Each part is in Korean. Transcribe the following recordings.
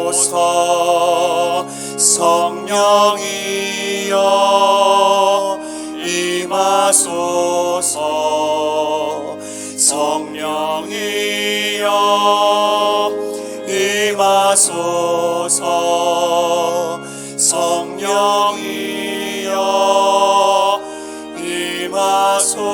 임하소서. 성령이여 임하소서. 성령이여 임하소서. 성령이여 임하소서.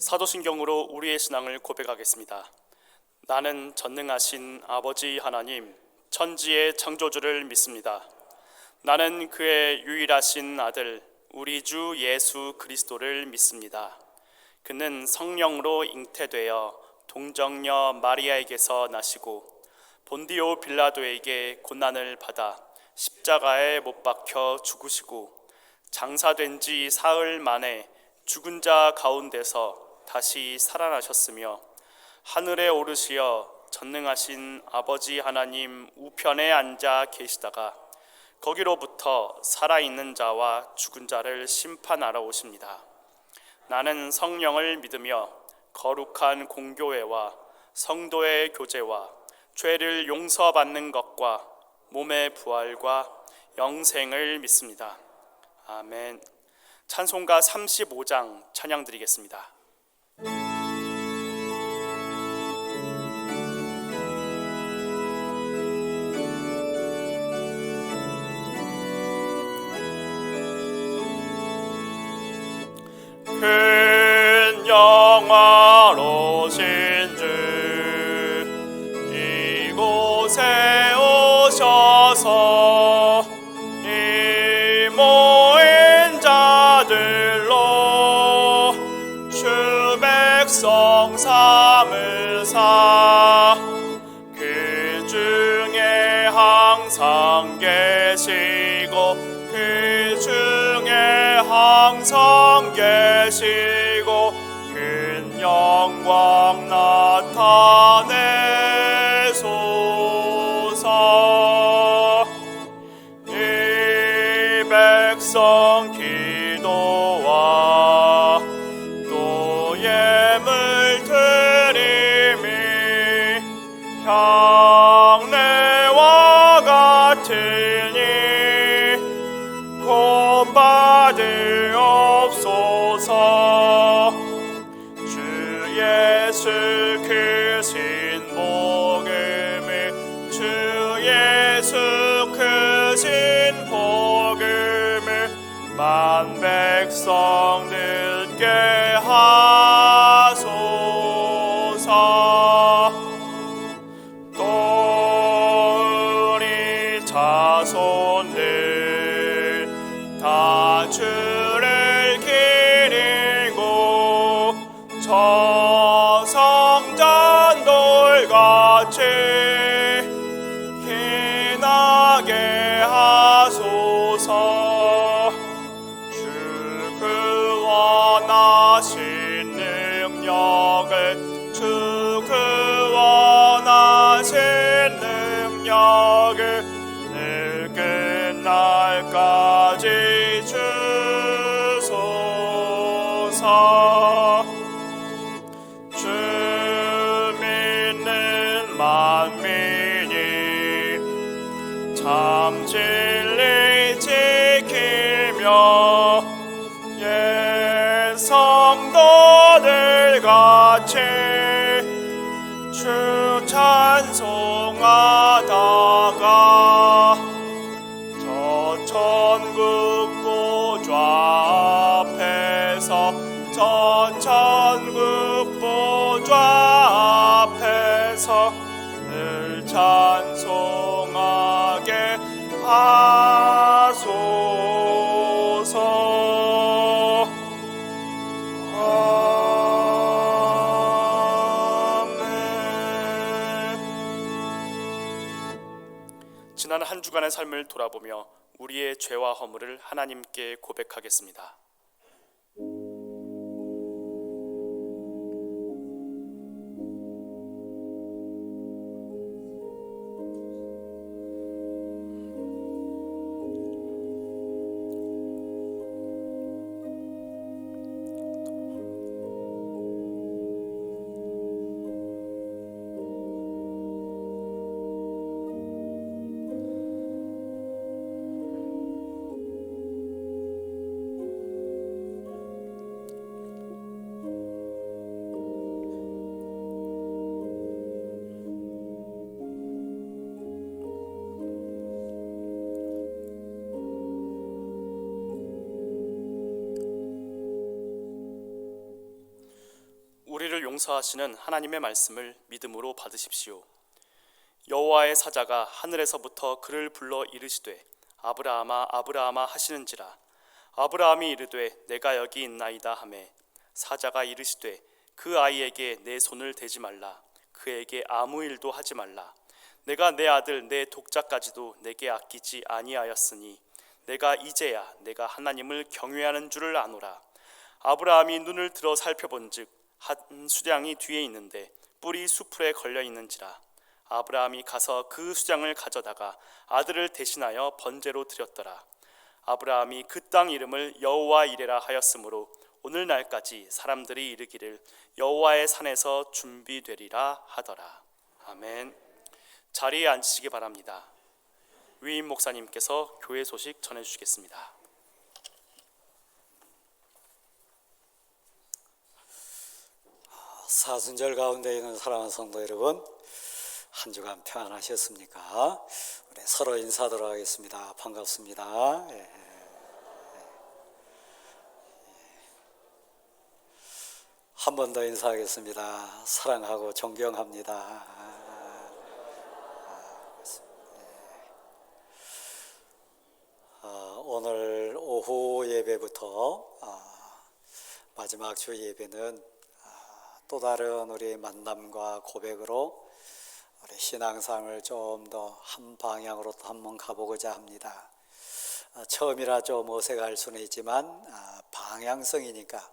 사도신경으로 우리의 신앙을 고백하겠습니다. 나는 전능하신 아버지 하나님, 천지의 창조주를 믿습니다. 나는 그의 유일하신 아들, 우리 주 예수 그리스도를 믿습니다. 그는 성령으로 잉태되어 동정녀 마리아에게서 나시고 본디오 빌라도에게 고난을 받아 십자가에 못 박혀 죽으시고 장사된 지 사흘 만에 죽은 자 가운데서 다시 살아나셨으며 하늘에 오르시어 전능하신 아버지 하나님 우편에 앉아 계시다가 거기로부터 살아있는 자와 죽은 자를 심판하러 오십니다. 나는 성령을 믿으며 거룩한 공교회와 성도의 교제와 죄를 용서받는 것과 몸의 부활과 영생을 믿습니다. 아멘. 찬송가 35장 찬양 드리겠습니다. 큰 영화로신 주 이곳에 오셔서 이 모인 자들로 주 백성 삼으사 그 중에 항상 계시고 그 중에 항상 계시고 큰 영광 나타내소서. 이 백성 기도와 또 예물 드림이 향내와 같으니 곧 받으옵소서. 주 예수 크신 복음을 주 예수 크신 복음을 만 백성 듣게 하소서. 또 우리 자손들 다 주를 기리고 저 성전돌같이 빛나게 하소서. 주 그 원하신 능력을 주 그 원하신 능력을 늘 끝날까지 주소서. 주 믿는 만민이 참 진리 지키며 옛 성도들 같이 주 찬송하다가 저 천국 보좌 앞에서 저 천국 보좌 앞에서 늘 찬송하게 하소서. 지난 한 주간의 삶을 돌아보며 우리의 죄와 허물을 하나님께 고백하겠습니다. 우리를 용서하시는 하나님의 말씀을 믿음으로 받으십시오. 여호와의 사자가 하늘에서부터 그를 불러 이르시되 아브라함아 아브라함아 하시는지라. 아브라함이 이르되 내가 여기 있나이다 하매 사자가 이르시되 그 아이에게 내 손을 대지 말라. 그에게 아무 일도 하지 말라. 내가 내 아들 내 독자까지도 내게 아끼지 아니하였으니 내가 이제야 내가 하나님을 경외하는 줄을 아노라. 아브라함이 눈을 들어 살펴본즉 한 수량이 뒤에 있는데 뿔이 수풀에 걸려 있는지라. 아브라함이 가서 그 수량을 가져다가 아들을 대신하여 번제로 드렸더라. 아브라함이 그 땅 이름을 여호와 이레라 하였으므로 오늘날까지 사람들이 이르기를 여호와의 산에서 준비되리라 하더라. 아멘. 자리에 앉으시기 바랍니다. 위임 목사님께서 교회 소식 전해주시겠습니다. 사순절 가운데 있는 사랑하는 성도 여러분, 한 주간 평안하셨습니까? 우리 서로 인사하도록 하겠습니다. 반갑습니다. 한 번 더 인사하겠습니다. 사랑하고 존경합니다. 오늘 오후 예배부터 마지막 주 예배는 또 다른 우리 만남과 고백으로 우리 신앙생활을 좀 더 한 방향으로 또 한번 가보고자 합니다. 처음이라 좀 어색할 수는 있지만 방향성이니까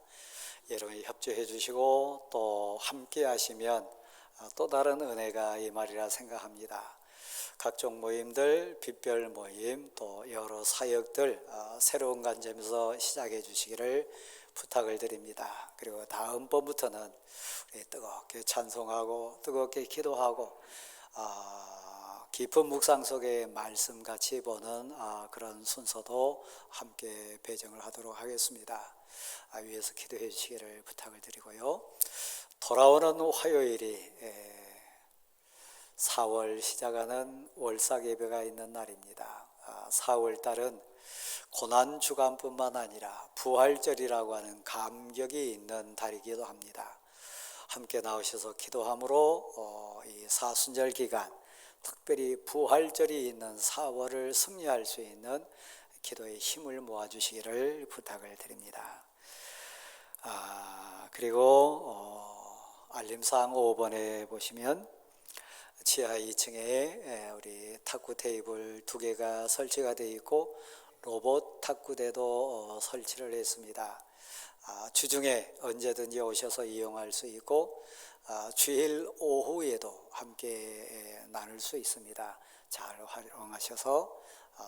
여러분이 협조해 주시고 또 함께 하시면 또 다른 은혜가 임하리라 생각합니다. 각종 모임들, 빛별 모임, 또 여러 사역들 새로운 관점에서 시작해 주시기를 부탁을 드립니다. 그리고 다음번부터는 우리 뜨겁게 찬송하고 뜨겁게 기도하고 깊은 묵상 속에 말씀같이 보는 그런 순서도 함께 배정을 하도록 하겠습니다. 위에서 기도해 주시기를 부탁을 드리고요. 돌아오는 화요일이 4월 시작하는 월삭 예배가 있는 날입니다. 4월달은 고난주간뿐만 아니라 부활절이라고 하는 감격이 있는 달이기도 합니다. 함께 나오셔서 기도함으로 이 사순절 기간, 특별히 부활절이 있는 4월을 승리할 수 있는 기도의 힘을 모아주시기를 부탁을 드립니다. 그리고 알림사항 5번에 보시면 지하 2층에 우리 탁구 테이블 2개가 설치가 되어 있고 로봇 탁구대도 설치를 했습니다. 주중에 언제든지 오셔서 이용할 수 있고 주일 오후에도 함께 나눌 수 있습니다. 잘 활용하셔서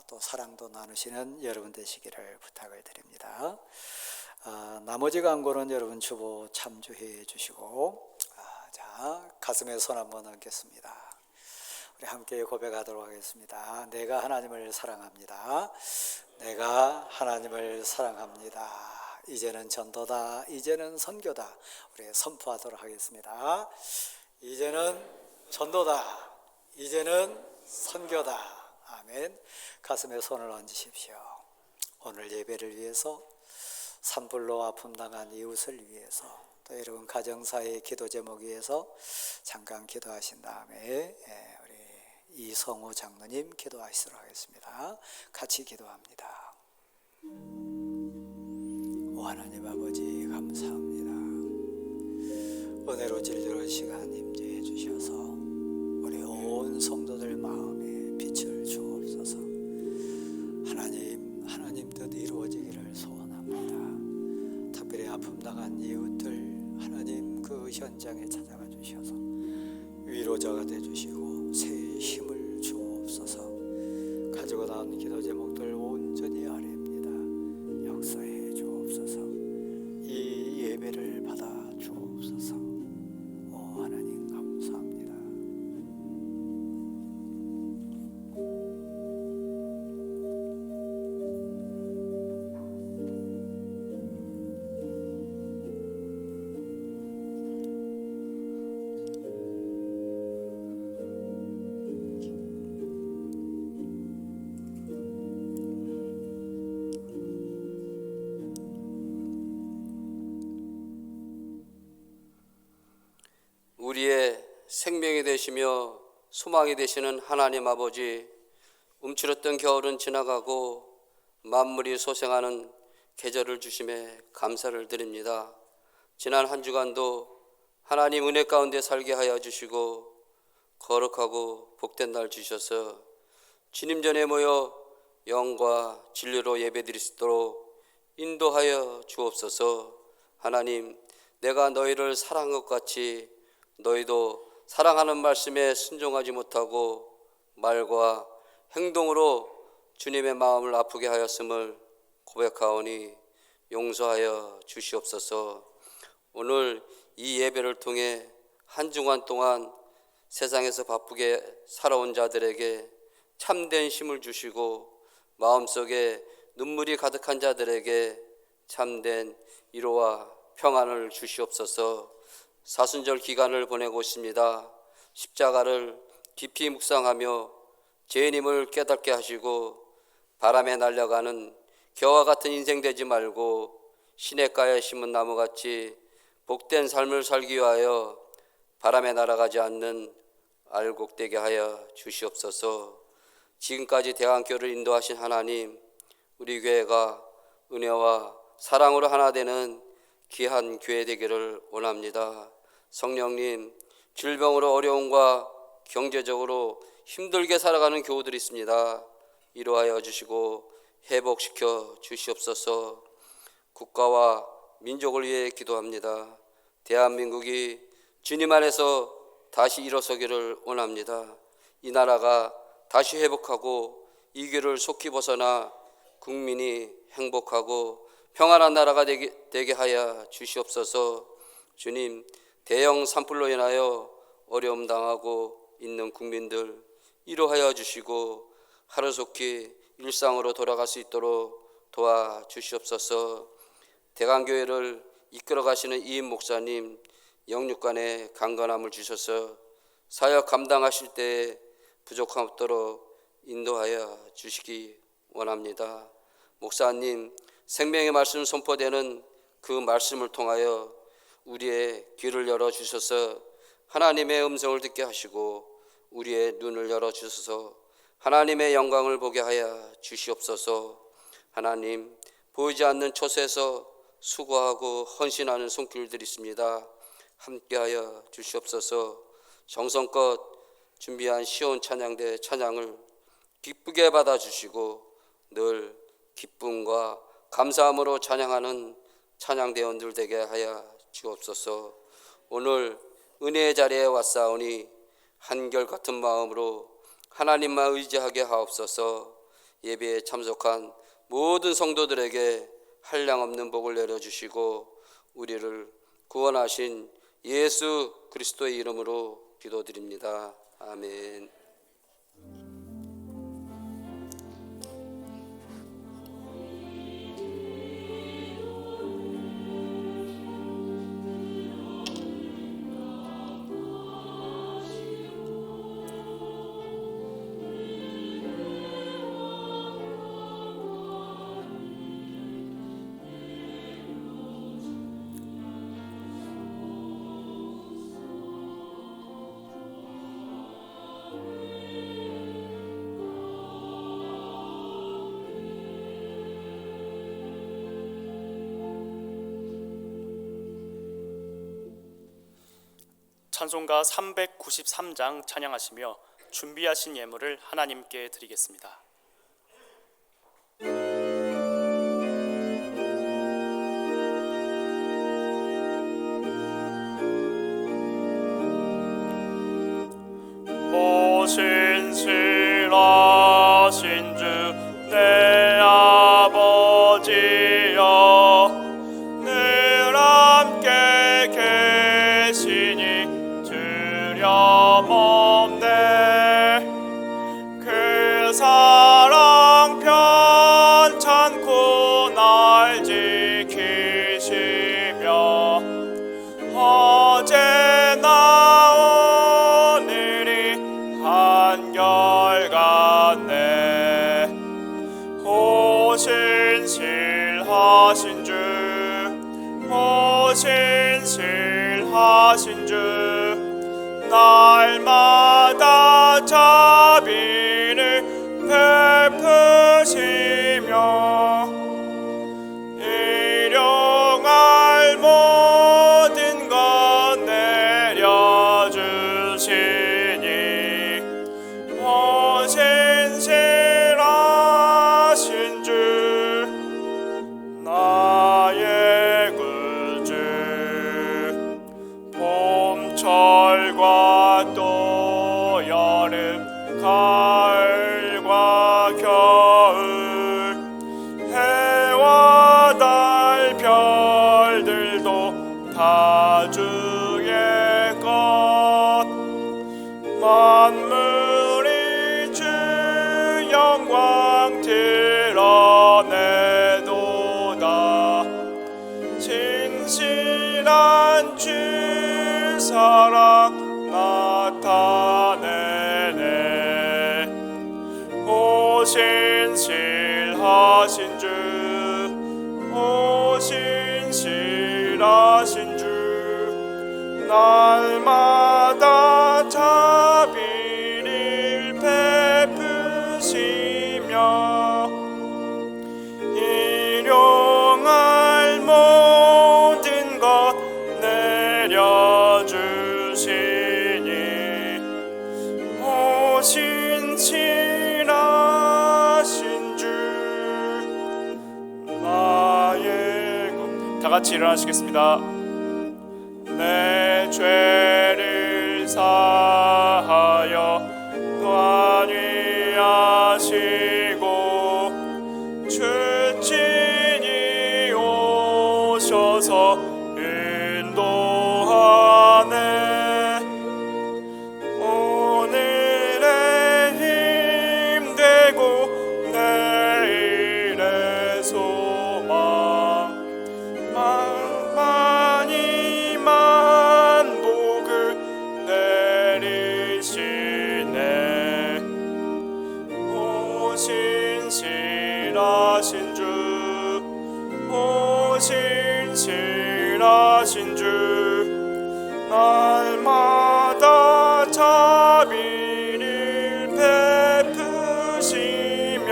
또 사랑도 나누시는 여러분 되시기를 부탁을 드립니다. 나머지 광고는 여러분 주보 참조해 주시고 자, 가슴에 손 한번 얹겠습니다. 우리 함께 고백하도록 하겠습니다. 내가 하나님을 사랑합니다. 내가 하나님을 사랑합니다. 이제는 전도다. 이제는 선교다. 우리 선포하도록 하겠습니다. 이제는 전도다. 이제는 선교다. 아멘. 가슴에 손을 얹으십시오. 오늘 예배를 위해서, 산불로 아픔 당한 이웃을 위해서, 또 여러분 가정사의 기도 제목 위해서 잠깐 기도하신 다음에 우리 이성호 장로님 기도하시도록 하겠습니다. 같이 기도합니다. 오 하나님 아버지 감사합니다. 은혜로 진리로 시간 임재해 주셔서 우리 온 성도들 마음에 빛을 주옵소서. 하나님 뜻 이루어지기를 소원합니다. 특별히 아픔 당한 이웃들 하나님 그 현장에 찾아가 주셔서 위로자가 되주시고 새 힘을 주옵소서. 가지고 나온 기도 제목들 온전히 아뢰입니다. 역사해 주옵소서. 이 예배를 받아 주옵소서. 오 하나님 감사합니다. 우리의 생명이 되시며 소망이 되시는 하나님 아버지, 움츠렸던 겨울은 지나가고 만물이 소생하는 계절을 주심에 감사를 드립니다. 지난 한 주간도 하나님 은혜 가운데 살게 하여 주시고 거룩하고 복된 날 주셔서 주님 전에 모여 영과 진리로 예배드릴 수 있도록 인도하여 주옵소서. 하나님, 내가 너희를 사랑한 것 같이 너희도 사랑하는 말씀에 순종하지 못하고 말과 행동으로 주님의 마음을 아프게 하였음을 고백하오니 용서하여 주시옵소서. 오늘 이 예배를 통해 한 주간 동안 세상에서 바쁘게 살아온 자들에게 참된 힘을 주시고 마음속에 눈물이 가득한 자들에게 참된 위로와 평안을 주시옵소서. 사순절 기간을 보내고 있습니다. 십자가를 깊이 묵상하며 죄인임을 깨닫게 하시고 바람에 날려가는 겨와 같은 인생 되지 말고 시냇가에 심은 나무같이 복된 삶을 살기 위하여 바람에 날아가지 않는 알곡되게 하여 주시옵소서. 지금까지 대한교회를 인도하신 하나님, 우리 교회가 은혜와 사랑으로 하나 되는 귀한 교회 되기를 원합니다. 성령님, 질병으로 어려움과 경제적으로 힘들게 살아가는 교우들이 있습니다. 위로하여 주시고 회복시켜 주시옵소서. 국가와 민족을 위해 기도합니다. 대한민국이 주님 안에서 다시 일어서기를 원합니다. 이 나라가 다시 회복하고 이 길을 속히 벗어나 국민이 행복하고 평안한 나라가 되게 하여 주시옵소서. 주님, 대형 산불로 인하여 어려움 당하고 있는 국민들 위로하여 주시고 하루속히 일상으로 돌아갈 수 있도록 도와주시옵소서. 대강교회를 이끌어 가시는 이임 목사님, 영육간에 강건함을 주셔서 사역 감당하실 때에 부족함 없도록 인도하여 주시기 원합니다. 목사님, 생명의 말씀 선포되는 그 말씀을 통하여 우리의 귀를 열어주셔서 하나님의 음성을 듣게 하시고 우리의 눈을 열어주셔서 하나님의 영광을 보게 하여 주시옵소서. 하나님, 보이지 않는 처소에서 수고하고 헌신하는 손길들이 있습니다. 함께하여 주시옵소서. 정성껏 준비한 시온 찬양대 찬양을 기쁘게 받아주시고 늘 기쁨과 감사함으로 찬양하는 찬양대원들 되게 하여 주옵소서. 오늘 은혜의 자리에 왔사오니 한결같은 마음으로 하나님만 의지하게 하옵소서. 예배에 참석한 모든 성도들에게 한량없는 복을 내려주시고 우리를 구원하신 예수 그리스도의 이름으로 기도드립니다. 아멘. 찬송가 393장 찬양하시며 준비하신 예물을 하나님께 드리겠습니다. 신실하신 주 내 아버지여, 늘 함께 계시니 두려움없네. 그 사랑 편찮고 날 지키시며 어제나 오늘이 한결같네. 신실하신 주, 오 신실하신 주, 날마다 자비를 베푸시며 일용할 모든 것 내려주시니 오 신실하신 주, 나의 구주. 봄철과 또 여름, 가을과 겨울, 해와 달 별들도 다 주의 것. 만물이 주 영광 드러내도다. 진실한 주 사랑 나타내네. 오 신실하신 주, 오 신실하신 주, 날마다 자비를 베푸시며 일용할 모든 것 내려주시니 오 신실하신 주, 나의 구. 다 같이 일어나시겠습니다. 내 죄를 사하여 관위하시고 주 친히 오셔서 인도하네. 오늘의 힘되고 내일의 소망, 많이 만복을 내리시네. 오 신실하신 주, 오 신실하신 주, 날마다 자비를 베푸시며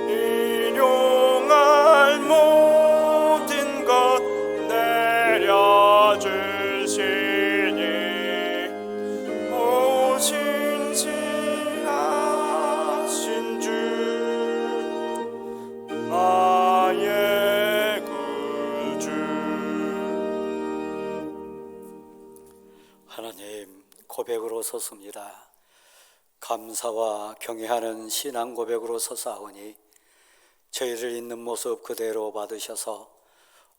일용할 모든 것 내려주시니 오 신실하신 주, 나의 구주. 하나님, 고백으로 섰습니다. 감사와 경외하는 신앙 고백으로 서사오니 저희를 있는 모습 그대로 받으셔서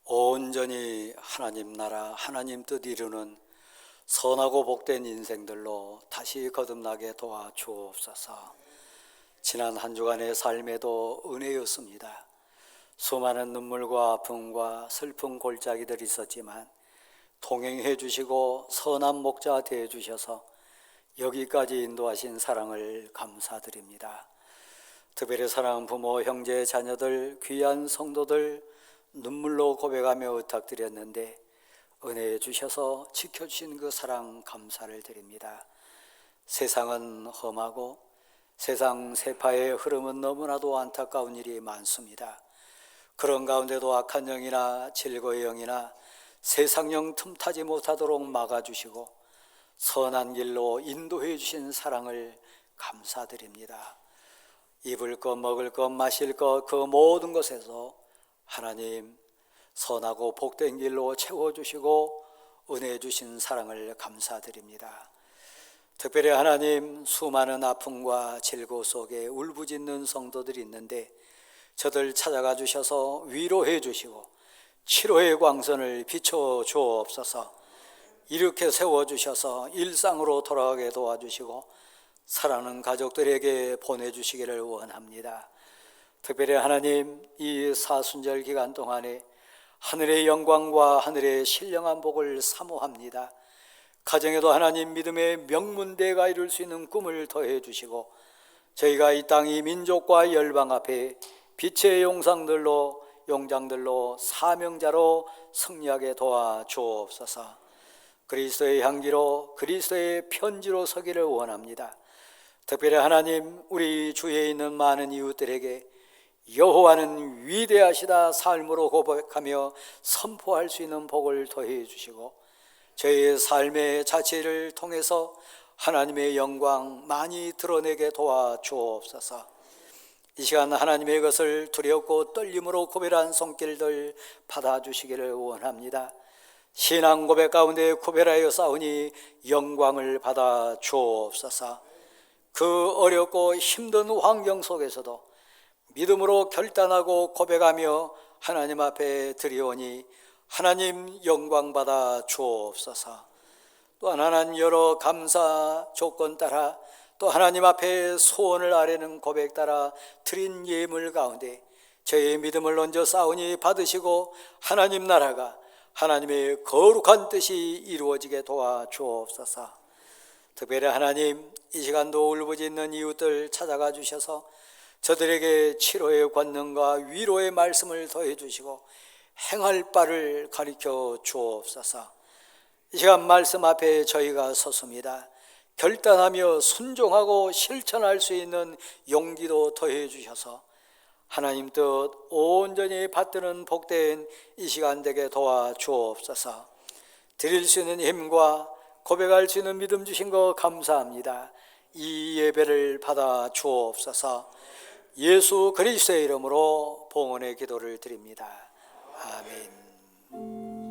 온전히 하나님 나라, 하나님 뜻 이루는 선하고 복된 인생들로 다시 거듭나게 도와주옵소서. 지난 한 주간의 삶에도 은혜였습니다. 수많은 눈물과 아픔과 슬픈 골짜기들이 있었지만 동행해 주시고 선한 목자 되어 주셔서 여기까지 인도하신 사랑을 감사드립니다. 특별히 사랑하는 부모, 형제, 자녀들, 귀한 성도들 눈물로 고백하며 부탁드렸는데 은혜해 주셔서 지켜주신 그 사랑 감사를 드립니다. 세상은 험하고 세상 세파의 흐름은 너무나도 안타까운 일이 많습니다. 그런 가운데도 악한 영이나 질거의 영이나 세상령 틈타지 못하도록 막아주시고 선한 길로 인도해 주신 사랑을 감사드립니다. 입을 것, 먹을 것, 마실 것, 그 모든 것에서 하나님 선하고 복된 길로 채워주시고 은혜 주신 사랑을 감사드립니다. 특별히 하나님, 수많은 아픔과 질고 속에 울부짖는 성도들이 있는데 저들 찾아가 주셔서 위로해 주시고 치료의 광선을 비춰 주옵소서. 이렇게 세워주셔서 일상으로 돌아가게 도와주시고 사랑하는 가족들에게 보내주시기를 원합니다. 특별히 하나님, 이 사순절 기간 동안에 하늘의 영광과 하늘의 신령한 복을 사모합니다. 가정에도 하나님 믿음의 명문대가 이룰 수 있는 꿈을 더해 주시고 저희가 이 땅 이 민족과 열방 앞에 빛의 용장들로 사명자로 승리하게 도와 주옵소서. 그리스도의 향기로 그리스도의 편지로 서기를 원합니다. 특별히 하나님, 우리 주위에 있는 많은 이웃들에게 여호와는 위대하시다 삶으로 고백하며 선포할 수 있는 복을 더해 주시고 저희의 삶의 자체를 통해서 하나님의 영광 많이 드러내게 도와 주옵소서. 이 시간 하나님의 것을 두렵고 떨림으로 고백한 손길들 받아주시기를 원합니다. 신앙 고백 가운데 구별하여 싸우니 영광을 받아 주옵소서. 그 어렵고 힘든 환경 속에서도 믿음으로 결단하고 고백하며 하나님 앞에 드리오니 하나님 영광 받아 주옵소서. 또한 하나님 여러 감사 조건 따라 또 하나님 앞에 소원을 아뢰는 고백 따라 드린 예물 가운데 저의 믿음을 얹어 싸우니 받으시고 하나님 나라가 하나님의 거룩한 뜻이 이루어지게 도와 주옵소서. 특별히 하나님, 이 시간도 울부짖는 이웃들 찾아가 주셔서 저들에게 치료의 권능과 위로의 말씀을 더해 주시고 행할 바를 가르쳐 주옵소서. 이 시간 말씀 앞에 저희가 섰습니다. 결단하며 순종하고 실천할 수 있는 용기도 더해 주셔서 하나님 뜻 온전히 받드는 복된 이 시간 되게 도와 주옵소서. 드릴 수 있는 힘과 고백할 수 있는 믿음 주신 거 감사합니다. 이 예배를 받아 주옵소서. 예수 그리스도의 이름으로 봉헌의 기도를 드립니다. 아멘.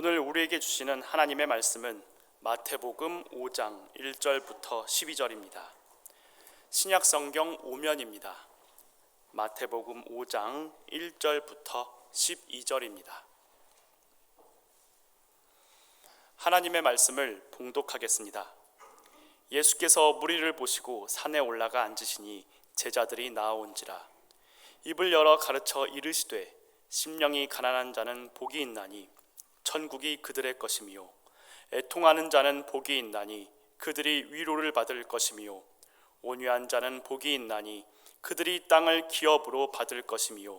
오늘 우리에게 주시는 하나님의 말씀은 마태복음 5장 1절부터 12절입니다. 신약 성경 5면입니다. 마태복음 5장 1절부터 12절입니다. 하나님의 말씀을 봉독하겠습니다. 예수께서 무리를 보시고 산에 올라가 앉으시니 제자들이 나아온지라. 입을 열어 가르쳐 이르시되 심령이 가난한 자는 복이 있나니 천국이 그들의 것이며 애통하는 자는 복이 있나니 그들이 위로를 받을 것이며 온유한 자는 복이 있나니 그들이 땅을 기업으로 받을 것이며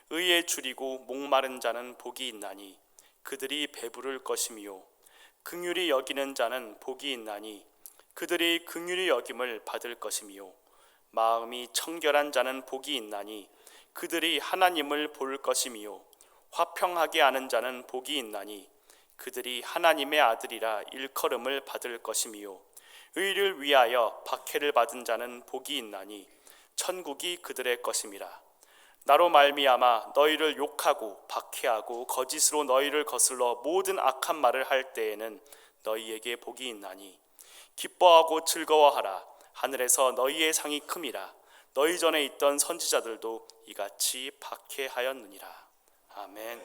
의에 줄이고 목마른 자는 복이 있나니 그들이 배부를 것이며 긍휼히 여기는 자는 복이 있나니 그들이 긍휼히 여김을 받을 것이며 마음이 청결한 자는 복이 있나니 그들이 하나님을 볼 것이며 화평하게 하는 자는 복이 있나니 그들이 하나님의 아들이라 일컬음을 받을 것이며 의를 위하여 박해를 받은 자는 복이 있나니 천국이 그들의 것임이라. 나로 말미암아 너희를 욕하고 박해하고 거짓으로 너희를 거슬러 모든 악한 말을 할 때에는 너희에게 복이 있나니 기뻐하고 즐거워하라. 하늘에서 너희의 상이 큼이라. 너희 전에 있던 선지자들도 이같이 박해하였느니라. 아멘.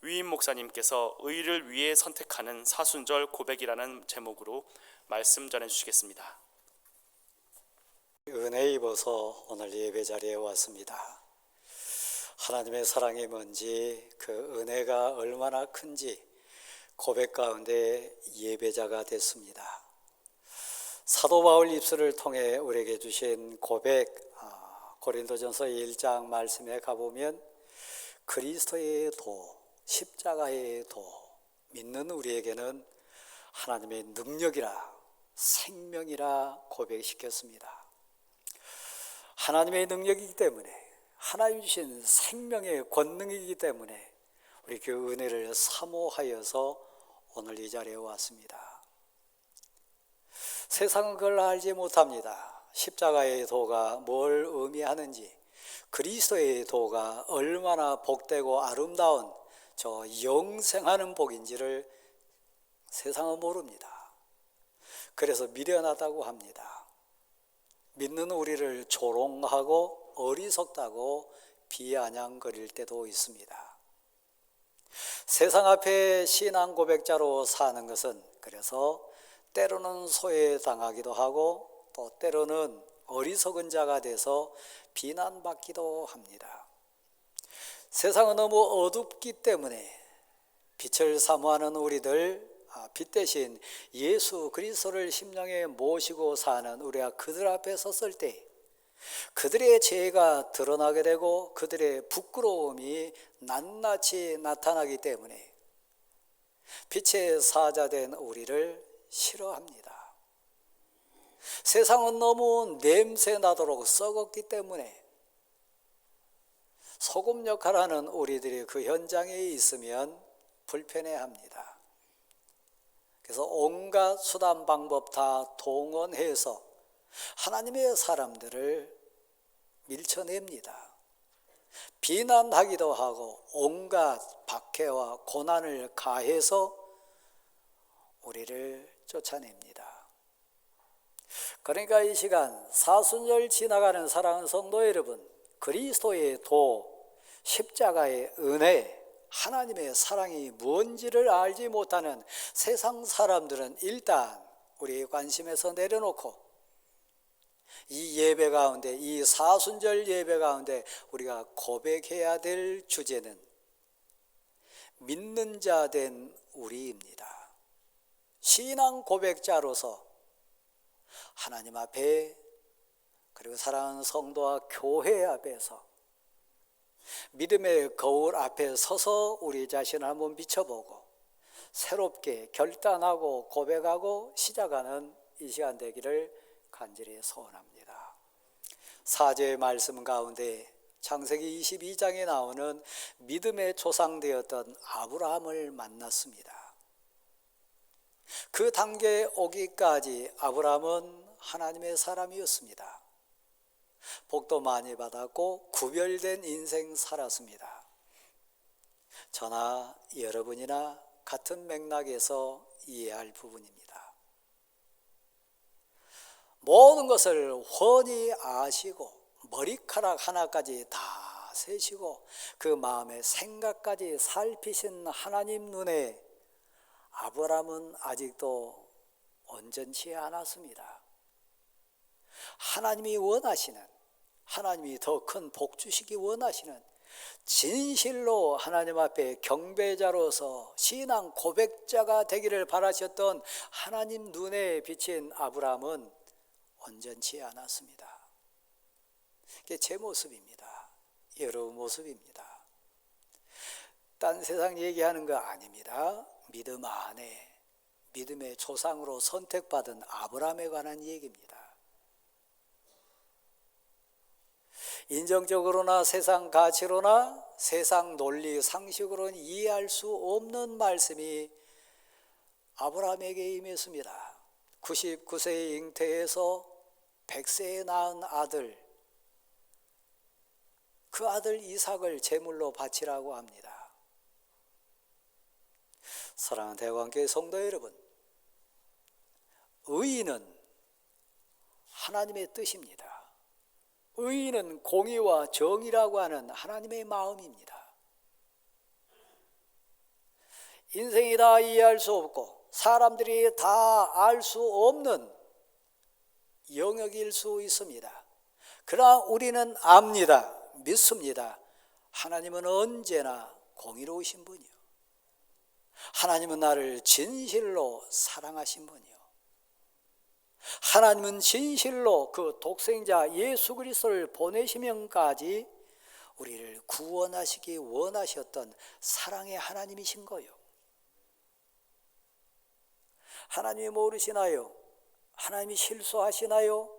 위임 목사님께서 의를 위해 선택하는 사순절 고백이라는 제목으로 말씀 전해주시겠습니다. 은혜 입어서 오늘 예배 자리에 왔습니다. 하나님의 사랑이 뭔지, 그 은혜가 얼마나 큰지 고백 가운데 예배자가 됐습니다. 사도 바울 입술을 통해 우리에게 주신 고백, 고린도전서 1장 말씀에 가보면 그리스도의 도, 십자가의 도, 믿는 우리에게는 하나님의 능력이라, 생명이라 고백시켰습니다. 하나님의 능력이기 때문에, 하나님 주신 생명의 권능이기 때문에 우리 그 은혜를 사모하여서 오늘 이 자리에 왔습니다. 세상은 그걸 알지 못합니다. 십자가의 도가 뭘 의미하는지, 그리스도의 도가 얼마나 복되고 아름다운 저 영생하는 복인지를 세상은 모릅니다. 그래서 미련하다고 합니다. 믿는 우리를 조롱하고 어리석다고 비아냥거릴 때도 있습니다. 세상 앞에 신앙 고백자로 사는 것은 그래서 때로는 소외당하기도 하고 또 때로는 어리석은 자가 돼서 비난받기도 합니다. 세상은 너무 어둡기 때문에 빛을 사모하는 우리들, 빛 대신 예수 그리스도를 심령에 모시고 사는 우리가 그들 앞에 섰을 때 그들의 죄가 드러나게 되고 그들의 부끄러움이 낱낱이 나타나기 때문에 빛의 사자된 우리를 싫어합니다. 세상은 너무 냄새 나도록 썩었기 때문에 소금 역할하는 우리들이 그 현장에 있으면 불편해합니다. 그래서 온갖 수단 방법 다 동원해서 하나님의 사람들을 밀쳐냅니다. 비난하기도 하고 온갖 박해와 고난을 가해서 우리를 쫓아냅니다. 그러니까 이 시간 사순절 지나가는 사랑하는 성도 여러분, 그리스도의 도, 십자가의 은혜, 하나님의 사랑이 뭔지를 알지 못하는 세상 사람들은 일단 우리의 관심에서 내려놓고 이 예배 가운데, 이 사순절 예배 가운데 우리가 고백해야 될 주제는 믿는 자 된 우리입니다. 신앙 고백자로서 하나님 앞에 그리고 사랑하는 성도와 교회 앞에서 믿음의 거울 앞에 서서 우리 자신을 한번 비춰보고 새롭게 결단하고 고백하고 시작하는 이 시간 되기를 간절히 소원합니다. 사제의 말씀 가운데 창세기 22장에 나오는 믿음의 조상 되었던 아브라함을 만났습니다. 그 단계에 오기까지 아브라함은 하나님의 사람이었습니다. 복도 많이 받았고 구별된 인생 살았습니다. 저나 여러분이나 같은 맥락에서 이해할 부분입니다. 모든 것을 훤히 아시고 머리카락 하나까지 다 세시고 그 마음의 생각까지 살피신 하나님 눈에 아브라함은 아직도 온전치 않았습니다. 하나님이 원하시는, 하나님이 더 큰 복 주시기 원하시는 진실로 하나님 앞에 경배자로서 신앙 고백자가 되기를 바라셨던 하나님 눈에 비친 아브라함은 온전치 않았습니다. 이게 제 모습입니다. 여러분 모습입니다. 딴 세상 얘기하는 거 아닙니다. 믿음 안에 믿음의 조상으로 선택받은 아브라함에 관한 얘기입니다. 인정적으로나 세상 가치로나 세상 논리 상식으로는 이해할 수 없는 말씀이 아브라함에게 임했습니다. 99세에 잉태해서 100세에 낳은 아들, 그 아들 이삭을 제물로 바치라고 합니다. 사랑하는 대관교회 성도 여러분, 의의는 하나님의 뜻입니다. 의의는 공의와 정의라고 하는 하나님의 마음입니다. 인생이 다 이해할 수 없고 사람들이 다 알 수 없는 영역일 수 있습니다. 그러나 우리는 압니다. 믿습니다. 하나님은 언제나 공의로우신 분이요, 하나님은 나를 진실로 사랑하신 분이요, 하나님은 진실로 그 독생자 예수 그리스도를 보내시면까지 우리를 구원하시기 원하셨던 사랑의 하나님이신 거요. 하나님이 모르시나요? 하나님이 실수하시나요?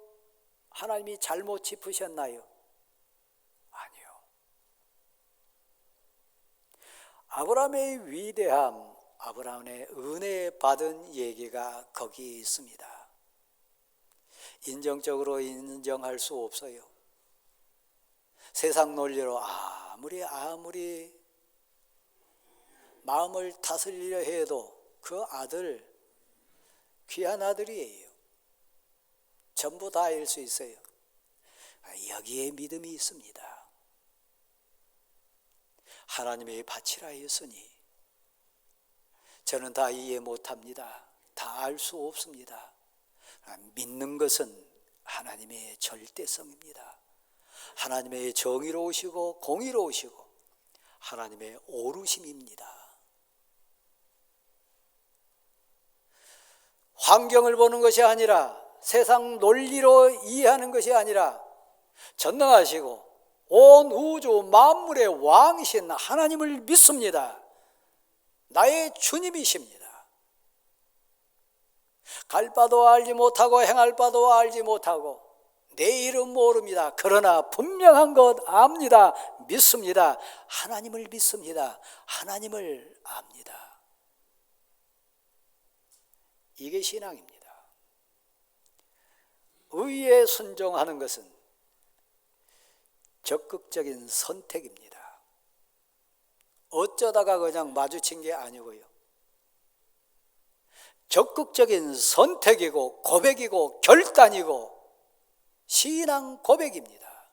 하나님이 잘못 짚으셨나요? 아니요. 아브라함의 위대함, 아브라함의 은혜 받은 얘기가 거기 있습니다. 인정적으로 인정할 수 없어요. 세상 논리로 아무리 마음을 다스리려 해도 그 아들 귀한 아들이에요. 전부 다일 수 있어요. 여기에 믿음이 있습니다. 하나님의 바치라 했으니 저는 다 이해 못합니다. 다 알 수 없습니다. 믿는 것은 하나님의 절대성입니다. 하나님의 정의로우시고 공의로우시고 하나님의 오르심입니다. 환경을 보는 것이 아니라 세상 논리로 이해하는 것이 아니라 전능하시고 온 우주 만물의 왕이신 하나님을 믿습니다. 나의 주님이십니다. 갈 바도 알지 못하고 행할 바도 알지 못하고 내일은 모릅니다. 그러나 분명한 것 압니다. 믿습니다. 하나님을 믿습니다. 하나님을 압니다. 이게 신앙입니다. 의에 순종하는 것은 적극적인 선택입니다. 어쩌다가 그냥 마주친 게 아니고요. 적극적인 선택이고 고백이고 결단이고 신앙 고백입니다.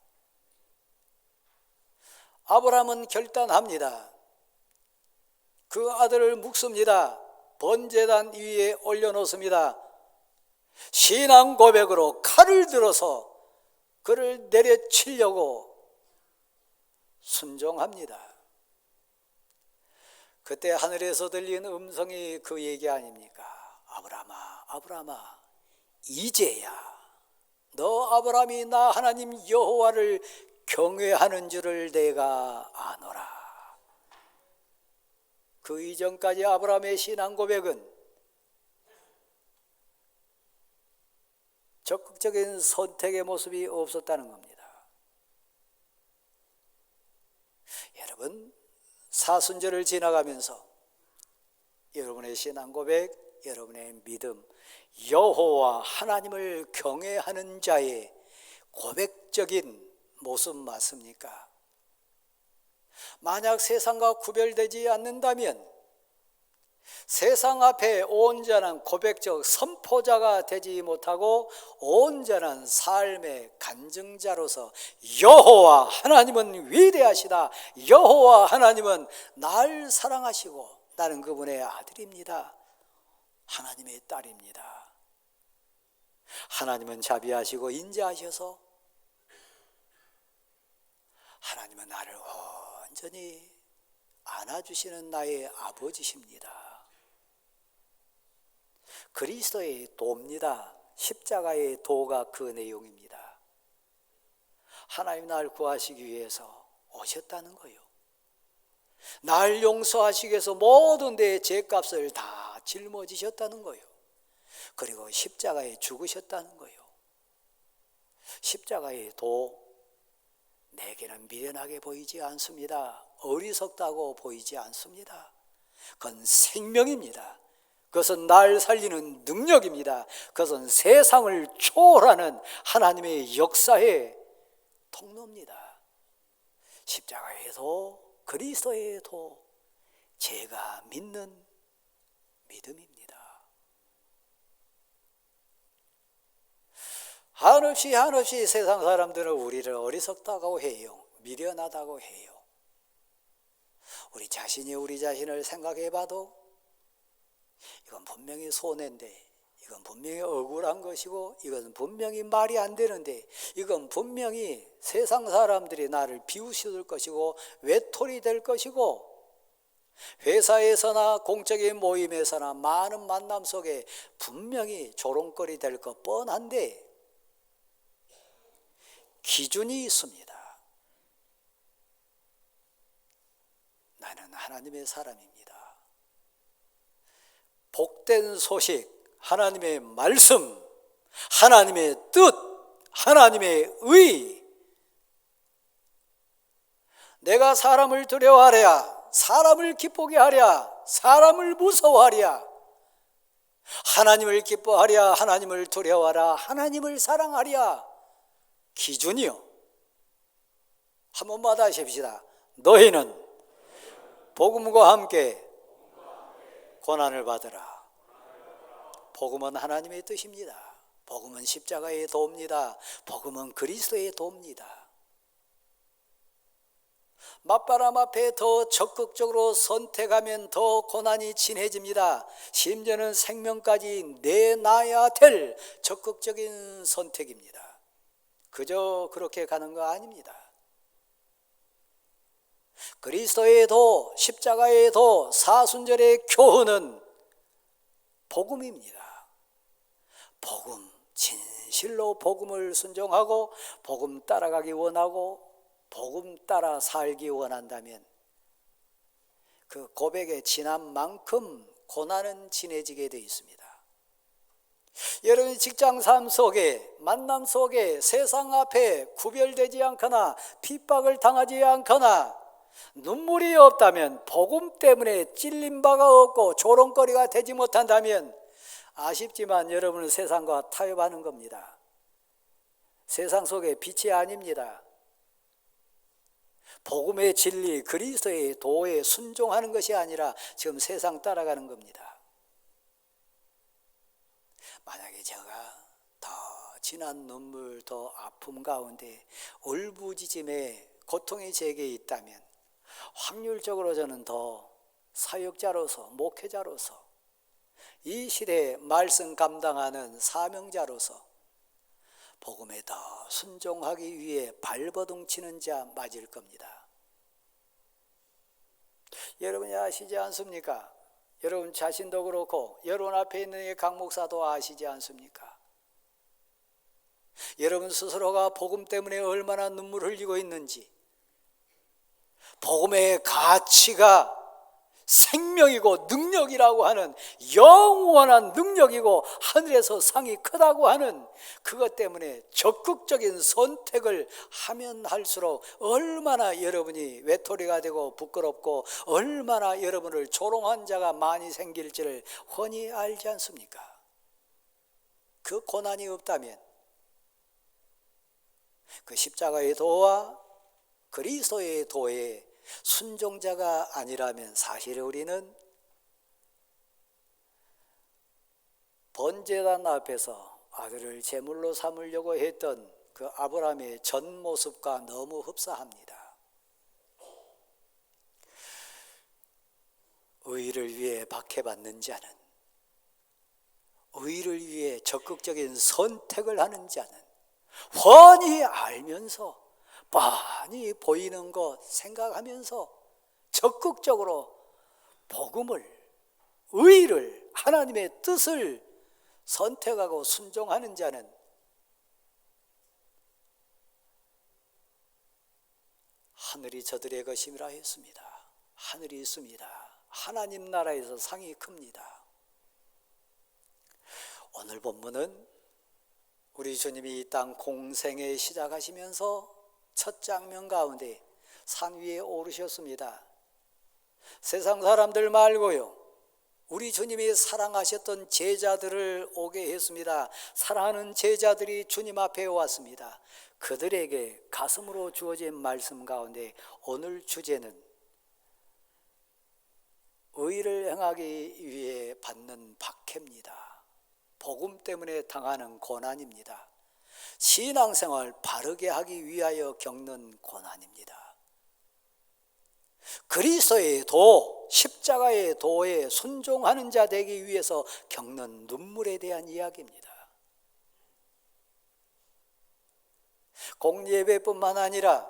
아브라함은 결단합니다. 그 아들을 묵습니다. 번제단 위에 올려놓습니다. 신앙 고백으로 칼을 들어서 그를 내려치려고 순종합니다. 그때 하늘에서 들린 음성이 그 얘기 아닙니까? 아브라함아, 아브라함아, 이제야 너 아브라함이 나 하나님 여호와를 경외하는 줄을 내가 아노라. 그 이전까지 아브라함의 신앙 고백은 적극적인 선택의 모습이 없었다는 겁니다. 여러분, 사순절을 지나가면서 여러분의 신앙 고백, 여러분의 믿음, 여호와 하나님을 경외하는 자의 고백적인 모습 맞습니까? 만약 세상과 구별되지 않는다면 세상 앞에 온전한 고백적 선포자가 되지 못하고 온전한 삶의 간증자로서 여호와 하나님은 위대하시다, 여호와 하나님은 날 사랑하시고 나는 그분의 아들입니다, 하나님의 딸입니다, 하나님은 자비하시고 인자하셔서 하나님은 나를 온전히 안아주시는 나의 아버지십니다. 그리스도의 도입니다. 십자가의 도가 그 내용입니다. 하나님 날 구하시기 위해서 오셨다는 거예요. 날 용서하시기 위해서 모든 내 죄값을 다 짊어지셨다는 거예요. 그리고 십자가에 죽으셨다는 거예요. 십자가의 도, 내게는 미련하게 보이지 않습니다. 어리석다고 보이지 않습니다. 그건 생명입니다. 그것은 날 살리는 능력입니다. 그것은 세상을 초월하는 하나님의 역사의 통로입니다. 십자가에도 그리스도에도 제가 믿는 믿음입니다. 한없이 세상 사람들은 우리를 어리석다고 해요. 미련하다고 해요. 우리 자신이 우리 자신을 생각해 봐도 이건 분명히 손해인데, 이건 분명히 억울한 것이고, 이건 분명히 말이 안 되는데, 이건 분명히 세상 사람들이 나를 비웃을 것이고 외톨이 될 것이고, 회사에서나 공적인 모임에서나 많은 만남 속에 분명히 조롱거리 될 것 뻔한데 기준이 있습니다. 나는 하나님의 사람입니다. 복된 소식, 하나님의 말씀, 하나님의 뜻, 하나님의 의. 내가 사람을 두려워하랴, 사람을 기쁘게 하랴, 사람을 무서워하랴, 하나님을 기뻐하랴, 하나님을 두려워하라, 하나님을 사랑하랴. 기준이요. 한 번만 다시 해봅시다. 너희는 복음과 함께 고난을 받으라. 복음은 하나님의 뜻입니다. 복음은 십자가의 도입니다. 복음은 그리스도의 도입니다. 맞바람 앞에 더 적극적으로 선택하면 더 고난이 진해집니다. 심지어는 생명까지 내놔야 될 적극적인 선택입니다. 그저 그렇게 가는 거 아닙니다. 그리스도의 도, 십자가의 도, 사순절의 교훈은 복음입니다. 복음, 진실로 복음을 순종하고 복음 따라가기 원하고 복음 따라 살기 원한다면 그 고백에 진한 만큼 고난은 진해지게 되어 있습니다. 여러분 직장 삶 속에, 만남 속에 세상 앞에 구별되지 않거나 핍박을 당하지 않거나 눈물이 없다면, 복음 때문에 찔린 바가 없고 조롱거리가 되지 못한다면 아쉽지만 여러분은 세상과 타협하는 겁니다. 세상 속에 빛이 아닙니다. 복음의 진리, 그리스도의 도에 순종하는 것이 아니라 지금 세상 따라가는 겁니다. 만약에 제가 더 진한 눈물, 더 아픔 가운데 울부짖음에 고통이 제게 있다면 확률적으로 저는 더 사역자로서, 목회자로서, 이 시대에 말씀 감당하는 사명자로서 복음에 더 순종하기 위해 발버둥 치는 자 맞을 겁니다. 여러분이 아시지 않습니까? 여러분 자신도 그렇고 여러분 앞에 있는 강 목사도 아시지 않습니까? 여러분 스스로가 복음 때문에 얼마나 눈물 흘리고 있는지, 복음의 가치가 생명이고 능력이라고 하는, 영원한 능력이고 하늘에서 상이 크다고 하는 그것 때문에 적극적인 선택을 하면 할수록 얼마나 여러분이 외톨이가 되고 부끄럽고 얼마나 여러분을 조롱한 자가 많이 생길지를 훤히 알지 않습니까? 그 고난이 없다면, 그 십자가의 도와 그리스도의 도에 순종자가 아니라면 사실 우리는 번제단 앞에서 아들을 제물로 삼으려고 했던 그 아브라함의 전 모습과 너무 흡사합니다. 의를 위해 박해받는 자는, 의를 위해 적극적인 선택을 하는 자는 훤히 알면서 뻔히 보이는 것 생각하면서 적극적으로 복음을, 의를, 하나님의 뜻을 선택하고 순종하는 자는 하늘이 저들의 것임이라 했습니다. 하늘이 있습니다. 하나님 나라에서 상이 큽니다. 오늘 본문은 우리 주님이 이 땅 공생에 시작하시면서 첫 장면 가운데 산 위에 오르셨습니다. 세상 사람들 말고요, 우리 주님이 사랑하셨던 제자들을 오게 했습니다. 사랑하는 제자들이 주님 앞에 왔습니다. 그들에게 가슴으로 주어진 말씀 가운데 오늘 주제는 의를 행하기 위해 받는 박해입니다. 복음 때문에 당하는 고난입니다. 신앙생활 바르게 하기 위하여 겪는 고난입니다. 그리스도의 도, 십자가의 도에 순종하는 자 되기 위해서 겪는 눈물에 대한 이야기입니다. 공예배뿐만 아니라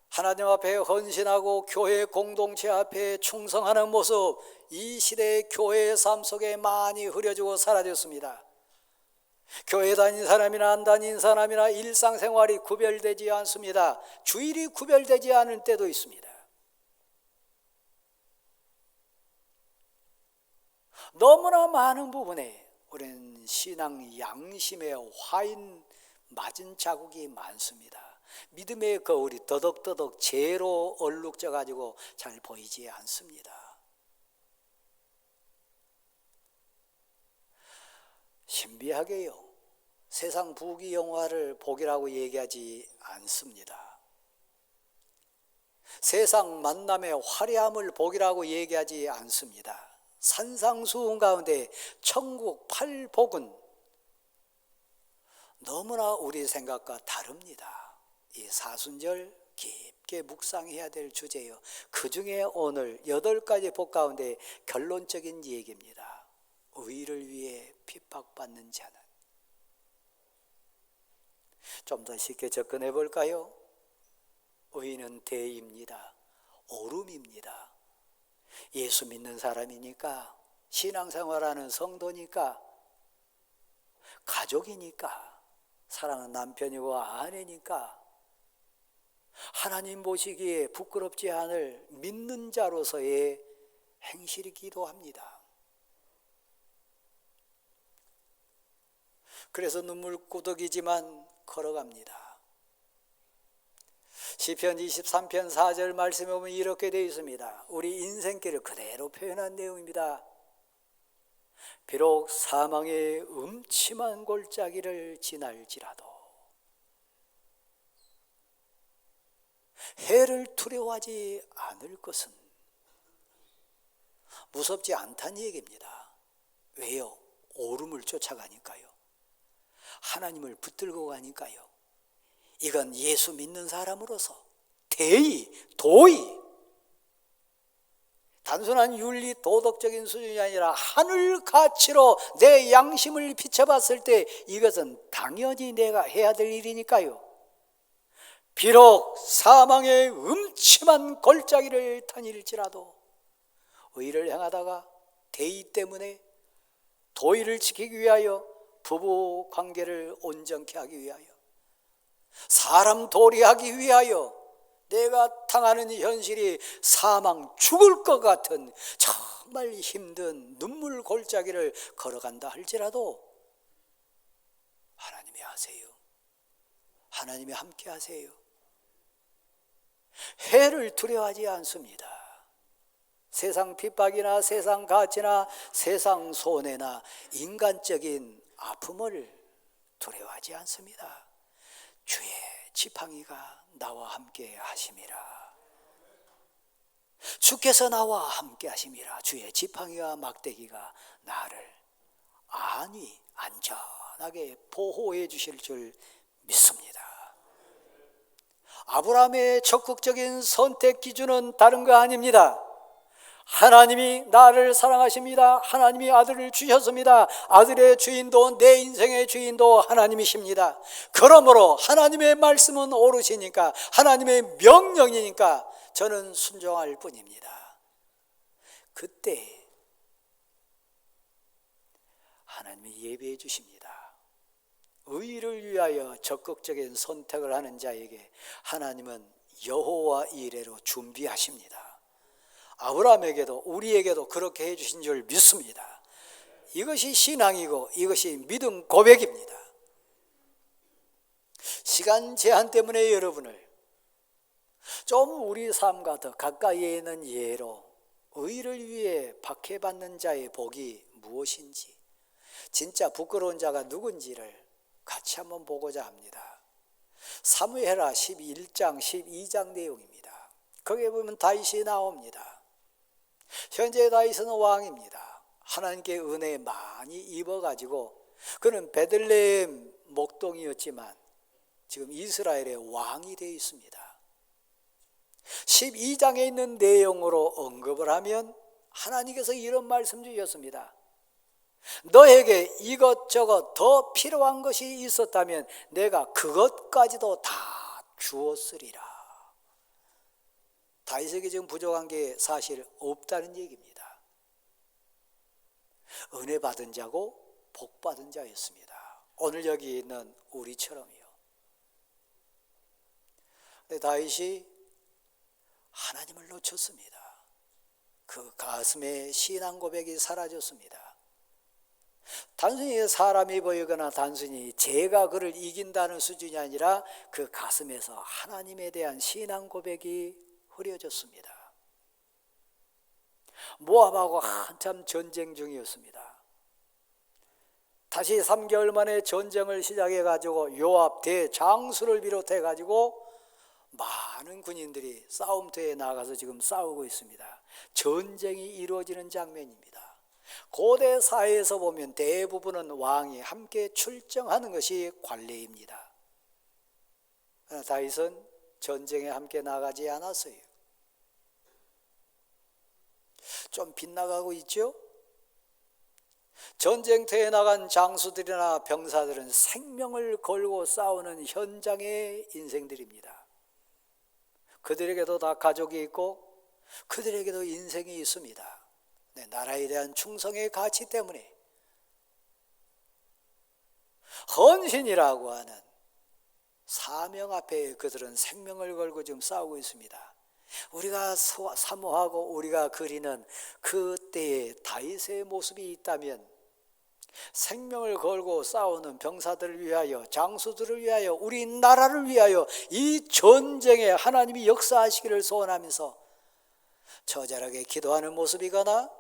하나님 앞에 헌신하고 교회 공동체 앞에 충성하는 모습, 이 시대의 교회의 삶 속에 많이 흐려지고 사라졌습니다. 교회 다닌 사람이나 안 다닌 사람이나 일상생활이 구별되지 않습니다. 주일이 구별되지 않을 때도 있습니다. 너무나 많은 부분에 우리는 신앙 양심의 화인 맞은 자국이 많습니다. 믿음의 거울이 더덕더덕 죄로 얼룩져 가지고 잘 보이지 않습니다. 신비하게요, 세상 부귀 영화를 복이라고 얘기하지 않습니다. 세상 만남의 화려함을 복이라고 얘기하지 않습니다. 산상수훈 가운데 천국 팔복은 너무나 우리 생각과 다릅니다. 이 사순절 깊게 묵상해야 될 주제예요. 그 중에 오늘 8가지 복 가운데 결론적인 얘기입니다. 의를 위해 핍박받는 자는. 좀 더 쉽게 접근해 볼까요? 의는 대의입니다. 옳음입니다. 예수 믿는 사람이니까, 신앙생활하는 성도니까, 가족이니까, 사랑하는 남편이고 아내니까 하나님 보시기에 부끄럽지 않을 믿는 자로서의 행실이기도 합니다. 그래서 눈물구덕이지만 걸어갑니다. 시편 23편 4절 말씀에 보면 이렇게 되어 있습니다. 우리 인생길을 그대로 표현한 내용입니다. 비록 사망의 음침한 골짜기를 지날지라도 해를 두려워하지 않을 것은, 무섭지 않다는 얘기입니다. 왜요? 옳음을 쫓아가니까요. 하나님을 붙들고 가니까요. 이건 예수 믿는 사람으로서 대의, 도의, 단순한 윤리 도덕적인 수준이 아니라 하늘 가치로 내 양심을 비춰봤을 때 이것은 당연히 내가 해야 될 일이니까요. 비록 사망의 음침한 골짜기를 다닐지라도 의를 행하다가 대의 때문에 도의를 지키기 위하여, 부부 관계를 온전케 하기 위하여, 사람 도리하기 위하여 내가 당하는 현실이 사망, 죽을 것 같은 정말 힘든 눈물 골짜기를 걸어간다 할지라도 하나님이 하세요. 하나님이 함께 하세요. 해를 두려워하지 않습니다. 세상 핍박이나 세상 가치나 세상 손해나 인간적인 아픔을 두려워하지 않습니다. 주의 지팡이가 나와 함께 하심이라. 주께서 나와 함께 하심이라. 주의 지팡이와 막대기가 나를 안위, 안전하게 보호해 주실 줄 믿습니다. 아브라함의 적극적인 선택 기준은 다른 거 아닙니다. 하나님이 나를 사랑하십니다. 하나님이 아들을 주셨습니다. 아들의 주인도 내 인생의 주인도 하나님이십니다. 그러므로 하나님의 말씀은 옳으시니까, 하나님의 명령이니까 저는 순종할 뿐입니다. 그때 하나님이 예비해 주십니다. 의를 위하여 적극적인 선택을 하는 자에게 하나님은 여호와 이레로 준비하십니다. 아브라함에게도 우리에게도 그렇게 해주신 줄 믿습니다. 이것이 신앙이고 이것이 믿음 고백입니다. 시간 제한 때문에 여러분을 좀 우리 삶과 더 가까이에 있는 예로 의를 위해 박해받는 자의 복이 무엇인지, 진짜 부끄러운 자가 누군지를 같이 한번 보고자 합니다. 사무엘하 11장 12장 내용입니다. 거기에 보면 다윗이 나옵니다. 현재 다윗은 왕입니다. 하나님께 은혜 많이 입어가지고 그는 베들레헴 목동이었지만 지금 이스라엘의 왕이 되어 있습니다. 12장에 있는 내용으로 언급을 하면 하나님께서 이런 말씀 주셨습니다. 너에게 이것저것 더 필요한 것이 있었다면 내가 그것까지도 다 주었으리라. 다윗에게 지금 부족한 게 사실 없다는 얘기입니다. 은혜 받은 자고 복 받은 자였습니다. 오늘 여기 있는 우리처럼요. 근데 다윗이 하나님을 놓쳤습니다. 그 가슴에 신앙 고백이 사라졌습니다. 단순히 사람이 보이거나 단순히 제가 그를 이긴다는 수준이 아니라 그 가슴에서 하나님에 대한 신앙 고백이 흐려졌습니다. 모압하고 한참 전쟁 중이었습니다. 다시 3개월 만에 전쟁을 시작해 가지고 요압 대장수를 비롯해 가지고 많은 군인들이 싸움터에 나가서 지금 싸우고 있습니다. 전쟁이 이루어지는 장면입니다. 고대 사회에서 보면 대부분은 왕이 함께 출정하는 것이 관례입니다. 그러나 다윗은 전쟁에 함께 나가지 않았어요. 좀 빗나가고 있죠? 전쟁터에 나간 장수들이나 병사들은 생명을 걸고 싸우는 현장의 인생들입니다. 그들에게도 다 가족이 있고 그들에게도 인생이 있습니다. 나라에 대한 충성의 가치 때문에 헌신이라고 하는 사명 앞에 그들은 생명을 걸고 지금 싸우고 있습니다. 우리가 사모하고 우리가 그리는 그때의 다윗의 모습이 있다면 생명을 걸고 싸우는 병사들을 위하여, 장수들을 위하여, 우리 나라를 위하여 이 전쟁에 하나님이 역사하시기를 소원하면서 처절하게 기도하는 모습이거나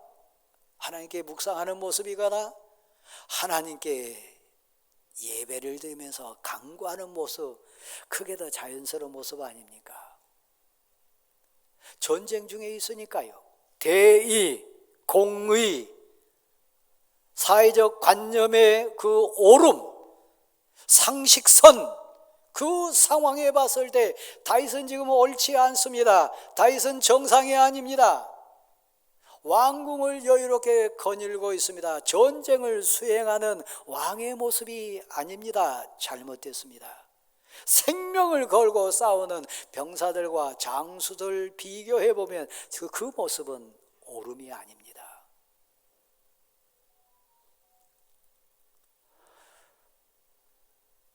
하나님께 묵상하는 모습이거나 하나님께 예배를 드리면서 간구하는 모습, 그게 더 자연스러운 모습 아닙니까? 전쟁 중에 있으니까요. 대의, 공의, 사회적 관념의 그 오름, 상식선, 그 상황에 봤을 때 다윗은 지금 옳지 않습니다. 다윗은 정상이 아닙니다. 왕궁을 여유롭게 거닐고 있습니다. 전쟁을 수행하는 왕의 모습이 아닙니다. 잘못됐습니다. 생명을 걸고 싸우는 병사들과 장수들 비교해보면 그 모습은 옳음이 아닙니다.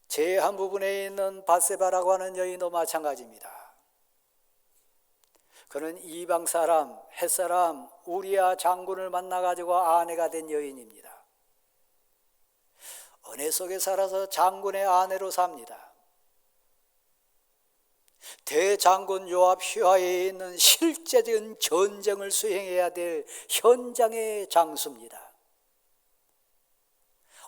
제 한 부분에 있는 밧세바라고 하는 여인도 마찬가지입니다. 그는 이방 사람, 햇사람 우리아 장군을 만나가지고 아내가 된 여인입니다. 은혜 속에 살아서 장군의 아내로 삽니다. 대장군 요압 휘하에 있는 실제적인 전쟁을 수행해야 될 현장의 장수입니다.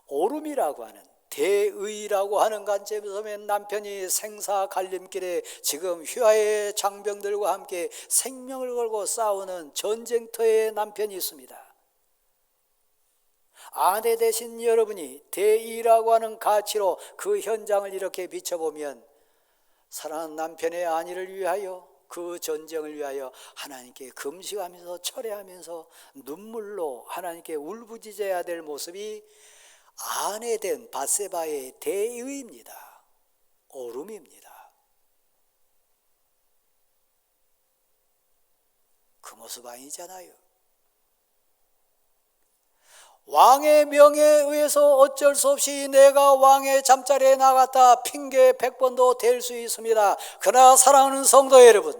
오름이라고 하는, 대의라고 하는 관점에서 보면 남편이 생사 갈림길에 지금 휘하의 장병들과 함께 생명을 걸고 싸우는 전쟁터에 남편이 있습니다. 아내 되신 여러분이 대의라고 하는 가치로 그 현장을 이렇게 비춰보면 사랑하는 남편의 안위를 위하여, 그 전쟁을 위하여 하나님께 금식하면서 철회하면서 눈물로 하나님께 울부짖어야 될 모습이 아내 된 밧세바의 대의입니다. 오름입니다. 그 모습 아니잖아요. 왕의 명예에 의해서 어쩔 수 없이 내가 왕의 잠자리에 나갔다 핑계 100번도 될 수 있습니다. 그러나 사랑하는 성도 여러분,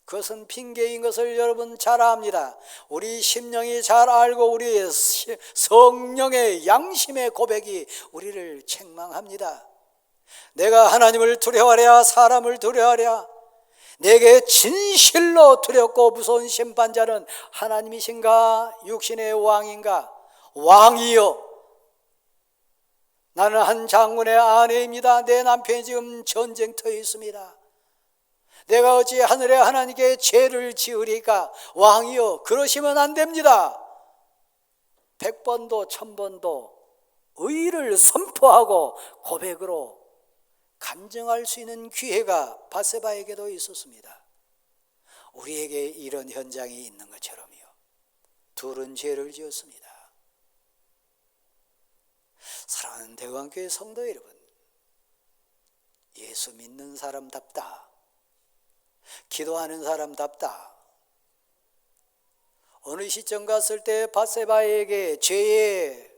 그것은 핑계인 것을 여러분 잘 압니다. 우리 심령이 잘 알고 우리의 성령의 양심의 고백이 우리를 책망합니다. 내가 하나님을 두려워하랴 사람을 두려워하랴. 내게 진실로 두렵고 무서운 심판자는 하나님이신가 육신의 왕인가? 왕이요, 나는 한 장군의 아내입니다. 내 남편이 지금 전쟁터에 있습니다. 내가 어찌 하늘의 하나님께 죄를 지으리까? 왕이요, 그러시면 안 됩니다. 100번도 1000번도 의를 선포하고 고백으로 간증할 수 있는 기회가 밧세바에게도 있었습니다. 우리에게 이런 현장이 있는 것처럼요. 둘은 죄를 지었습니다. 사랑하는 대광교회 성도 여러분, 예수 믿는 사람답다, 기도하는 사람답다. 어느 시점 갔을 때 밧세바에게 죄의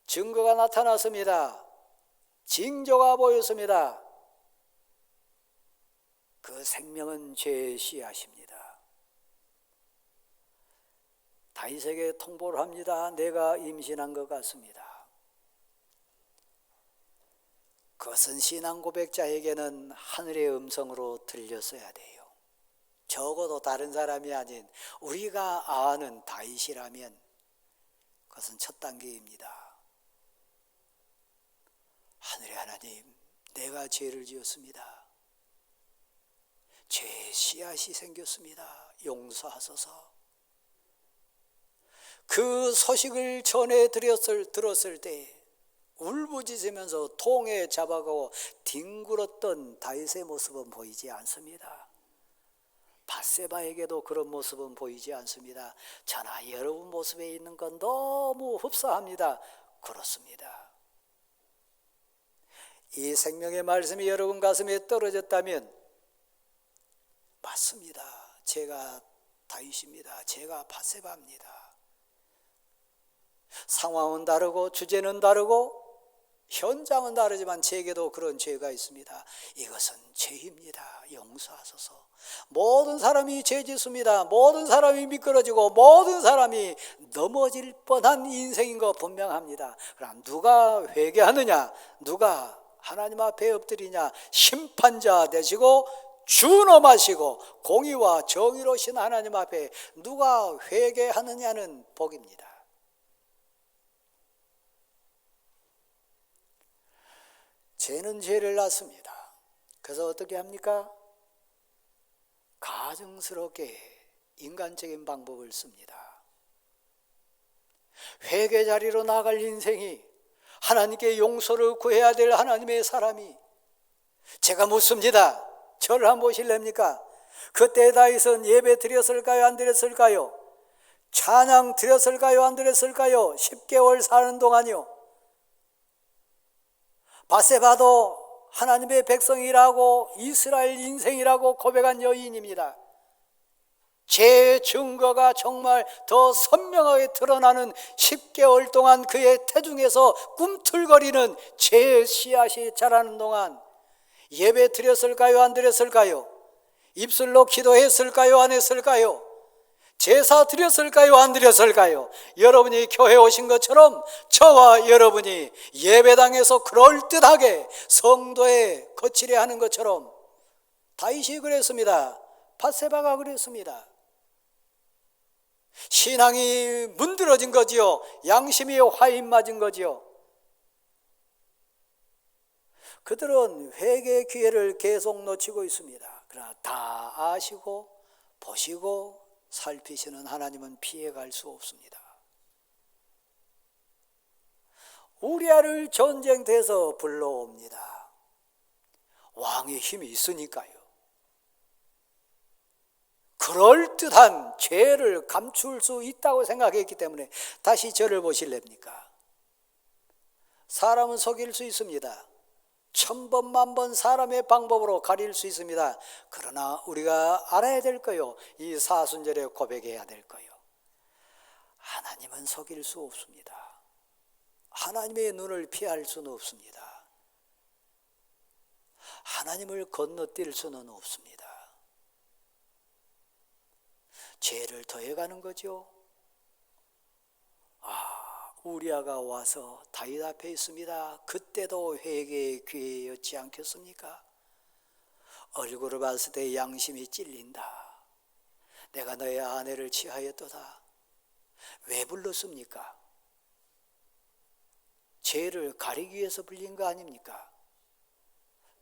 증거가 나타났습니다. 징조가 보였습니다. 그 생명은 죄의 씨앗입니다. 다윗에게 통보를 합니다. 내가 임신한 것 같습니다. 그것은 신앙 고백자에게는 하늘의 음성으로 들렸어야 돼요. 적어도 다른 사람이 아닌 우리가 아는 다윗이라면 그것은 첫 단계입니다. 하늘의 하나님, 내가 죄를 지었습니다. 죄의 씨앗이 생겼습니다. 용서하소서. 그 소식을 전해 들었을 때 울부짖으면서 통에 잡아가고 뒹굴었던 다윗의 모습은 보이지 않습니다. 밧세바에게도 그런 모습은 보이지 않습니다. 저나 여러분 모습에 있는 건 너무 흡사합니다. 그렇습니다. 이 생명의 말씀이 여러분 가슴에 떨어졌다면 맞습니다. 제가 다윗입니다. 제가 밧세바입니다. 상황은 다르고 주제는 다르고 현장은 다르지만 제게도 그런 죄가 있습니다. 이것은 죄입니다. 용서하소서. 모든 사람이 죄 짓습니다. 모든 사람이 미끄러지고 모든 사람이 넘어질 뻔한 인생인 거 분명합니다. 그럼 누가 회개하느냐? 누가 하나님 앞에 엎드리냐? 심판자 되시고 준엄하시고 공의와 정의로신 하나님 앞에 누가 회개하느냐는 복입니다. 죄는 죄를 낳습니다. 그래서 어떻게 합니까? 가증스럽게 인간적인 방법을 씁니다. 회개 자리로 나갈 인생이 하나님께 용서를 구해야 될 하나님의 사람이, 제가 묻습니다. 저를 한번 보실랍니까? 그때 다윗은 예배 드렸을까요? 안 드렸을까요? 찬양 드렸을까요? 안 드렸을까요? 10개월 사는 동안요. 밧세바도 하나님의 백성이라고 이스라엘 인생이라고 고백한 여인입니다. 제 증거가 정말 더 선명하게 드러나는 10개월 동안 그의 태중에서 꿈틀거리는 죄의 씨앗이 자라는 동안 예배 드렸을까요? 안 드렸을까요? 입술로 기도했을까요? 안 했을까요? 제사 드렸을까요? 안 드렸을까요? 여러분이 교회 오신 것처럼 저와 여러분이 예배당에서 그럴듯하게 성도에 거치려 하는 것처럼 다윗이 그랬습니다. 밧세바가 그랬습니다. 신앙이 문드러진 거지요. 양심이 화인 맞은 거지요. 그들은 회개의 기회를 계속 놓치고 있습니다. 그러나 다 아시고 보시고 살피시는 하나님은 피해갈 수 없습니다. 우리아를 전쟁터에서 불러옵니다. 왕의 힘이 있으니까요. 그럴듯한 죄를 감출 수 있다고 생각했기 때문에 다시 저를 보실랍니까? 사람은 속일 수 있습니다. 천번 만번 사람의 방법으로 가릴 수 있습니다. 그러나 우리가 알아야 될 거요, 이 사순절에 고백해야 될 거요, 하나님은 속일 수 없습니다. 하나님의 눈을 피할 수는 없습니다. 하나님을 건너뛸 수는 없습니다. 죄를 더해가는 거죠. 우리아가 와서 다윗 앞에 있습니다. 그때도 회개의 기회였지 않겠습니까? 얼굴을 봤을 때 양심이 찔린다. 내가 너의 아내를 취하였도다. 왜 불렀습니까? 죄를 가리기 위해서 불린 거 아닙니까?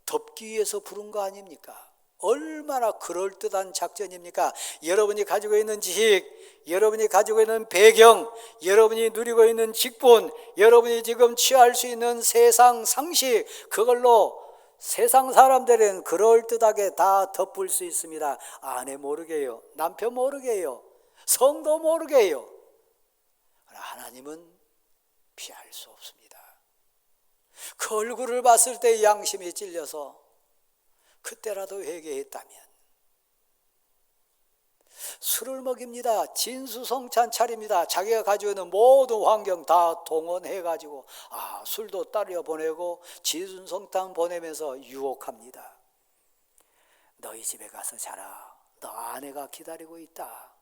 덮기 위해서 부른 거 아닙니까? 얼마나 그럴듯한 작전입니까? 여러분이 가지고 있는 지식, 여러분이 가지고 있는 배경, 여러분이 누리고 있는 직분, 여러분이 지금 취할 수 있는 세상 상식, 그걸로 세상 사람들은 그럴듯하게 다 덮을 수 있습니다. 아내 모르게 해요. 남편 모르게 해요. 성도 모르게 해요. 그러나 하나님은 피할 수 없습니다. 그 얼굴을 봤을 때 양심이 찔려서 그때라도 회개했다면, 술을 먹입니다. 진수성찬 차립니다. 자기가 가지고 있는 모든 환경 다 동원해가지고 술도 따려 보내고 진수성찬 보내면서 유혹합니다. 너희 집에 가서 자라. 너 아내가 기다리고 있다.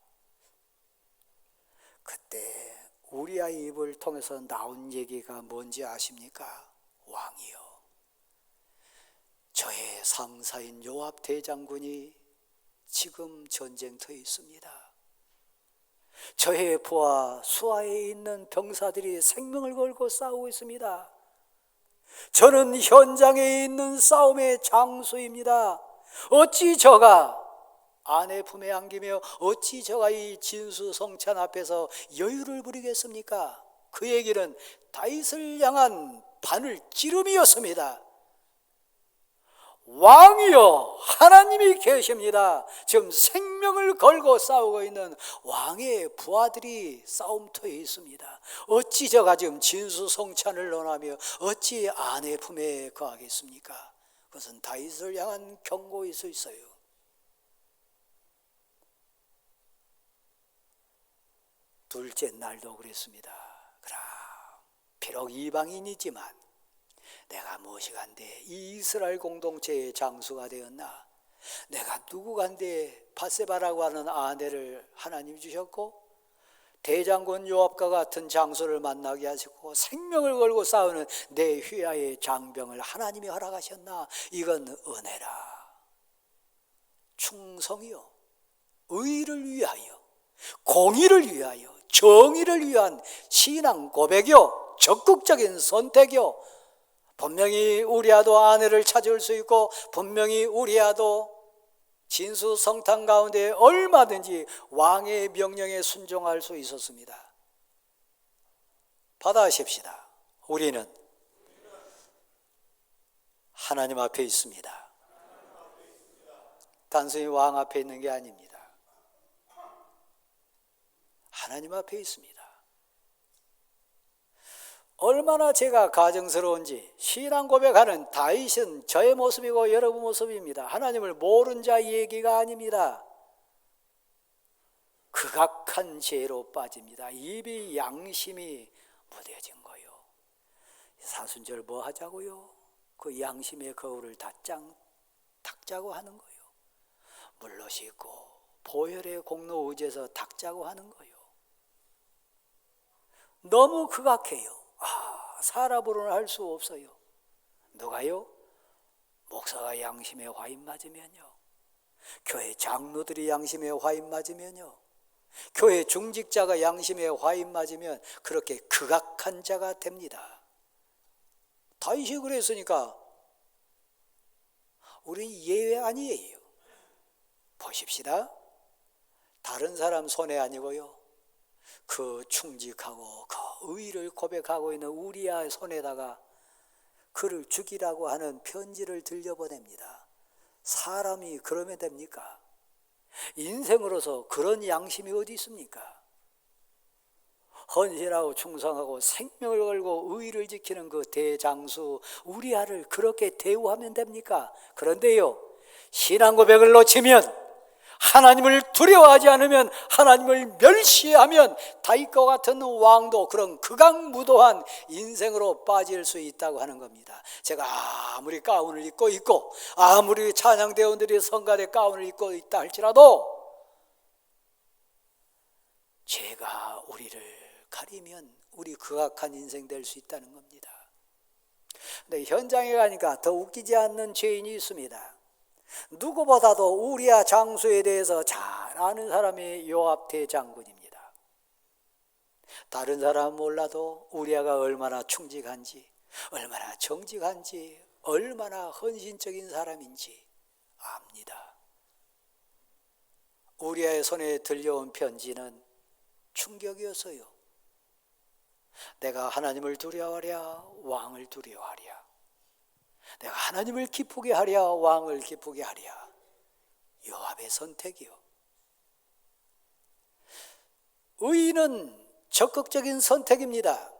그때 우리아의 입을 통해서 나온 얘기가 뭔지 아십니까? 왕이요, 저의 상사인 요압 대장군이 지금 전쟁터에 있습니다. 저의 부하 수하에 있는 병사들이 생명을 걸고 싸우고 있습니다. 저는 현장에 있는 싸움의 장수입니다. 어찌 저가 아내 품에 안기며 어찌 저가 이 진수성찬 앞에서 여유를 부리겠습니까? 그 얘기는 다윗을 향한 바늘 찌름이었습니다. 왕이여, 하나님이 계십니다. 지금 생명을 걸고 싸우고 있는 왕의 부하들이 싸움터에 있습니다. 어찌 저가 지금 진수성찬을 논하며 어찌 아내 품에 거하겠습니까? 그것은 다윗을 향한 경고일 수 있어요. 둘째 날도 그랬습니다. 그러나 비록 이방인이지만 내가 무엇이간데 이 이스라엘 공동체의 장수가 되었나? 내가 누구간데 밧세바라고 하는 아내를 하나님이 주셨고, 대장군 요압과 같은 장수를 만나게 하시고, 생명을 걸고 싸우는 내 휘하의 장병을 하나님이 허락하셨나? 이건 은혜라. 충성이요, 의를 위하여, 공의를 위하여, 정의를 위한 신앙 고백이요, 적극적인 선택이요. 분명히 우리아도 아내를 찾을 수 있고, 분명히 우리아도 진수성탄 가운데 얼마든지 왕의 명령에 순종할 수 있었습니다. 받아하십시다. 우리는 하나님 앞에 있습니다. 단순히 왕 앞에 있는 게 아닙니다. 하나님 앞에 있습니다. 얼마나 제가 가정스러운지, 신앙 고백하는 다윗은 저의 모습이고 여러분 모습입니다. 하나님을 모른 자 얘기가 아닙니다. 극악한 죄로 빠집니다. 입이 양심이 무뎌진 거요. 사순절 뭐 하자고요? 그 양심의 거울을 닦자고 하는 거요. 물로 씻고 보혈의 공로 의지해서 닦자고 하는 거요. 너무 극악해요. 사람으로는 할 수 없어요. 누가요? 목사가 양심에 화인 맞으면요, 교회 장로들이 양심에 화인 맞으면요, 교회 중직자가 양심에 화인 맞으면 그렇게 극악한 자가 됩니다. 다윗이 그랬으니까 우리는 예외 아니에요. 보십시다. 다른 사람 손해 아니고요, 그 충직하고 그 의의를 고백하고 있는 우리아의 손에다가 그를 죽이라고 하는 편지를 들려보냅니다. 사람이 그러면 됩니까? 인생으로서 그런 양심이 어디 있습니까? 헌신하고 충성하고 생명을 걸고 의의를 지키는 그 대장수 우리아를 그렇게 대우하면 됩니까? 그런데요, 신앙 고백을 놓치면, 하나님을 두려워하지 않으면, 하나님을 멸시하면 다윗과 같은 왕도 그런 극악무도한 인생으로 빠질 수 있다고 하는 겁니다. 제가 아무리 가운을 입고 있고 아무리 찬양대원들이 성가대 가운을 입고 있다 할지라도 죄가 우리를 가리면 우리 극악한 인생 될 수 있다는 겁니다. 근데 현장에 가니까 더 웃기지 않는 죄인이 있습니다. 누구보다도 우리아 장수에 대해서 잘 아는 사람이 요압 대장군입니다. 다른 사람은 몰라도 우리아가 얼마나 충직한지, 얼마나 정직한지, 얼마나 헌신적인 사람인지 압니다. 우리아의 손에 들려온 편지는 충격이었어요. 내가 하나님을 두려워하랴, 왕을 두려워하랴. 내가 하나님을 기쁘게 하랴, 왕을 기쁘게 하랴. 요압의 선택이요. 의인은 적극적인 선택입니다.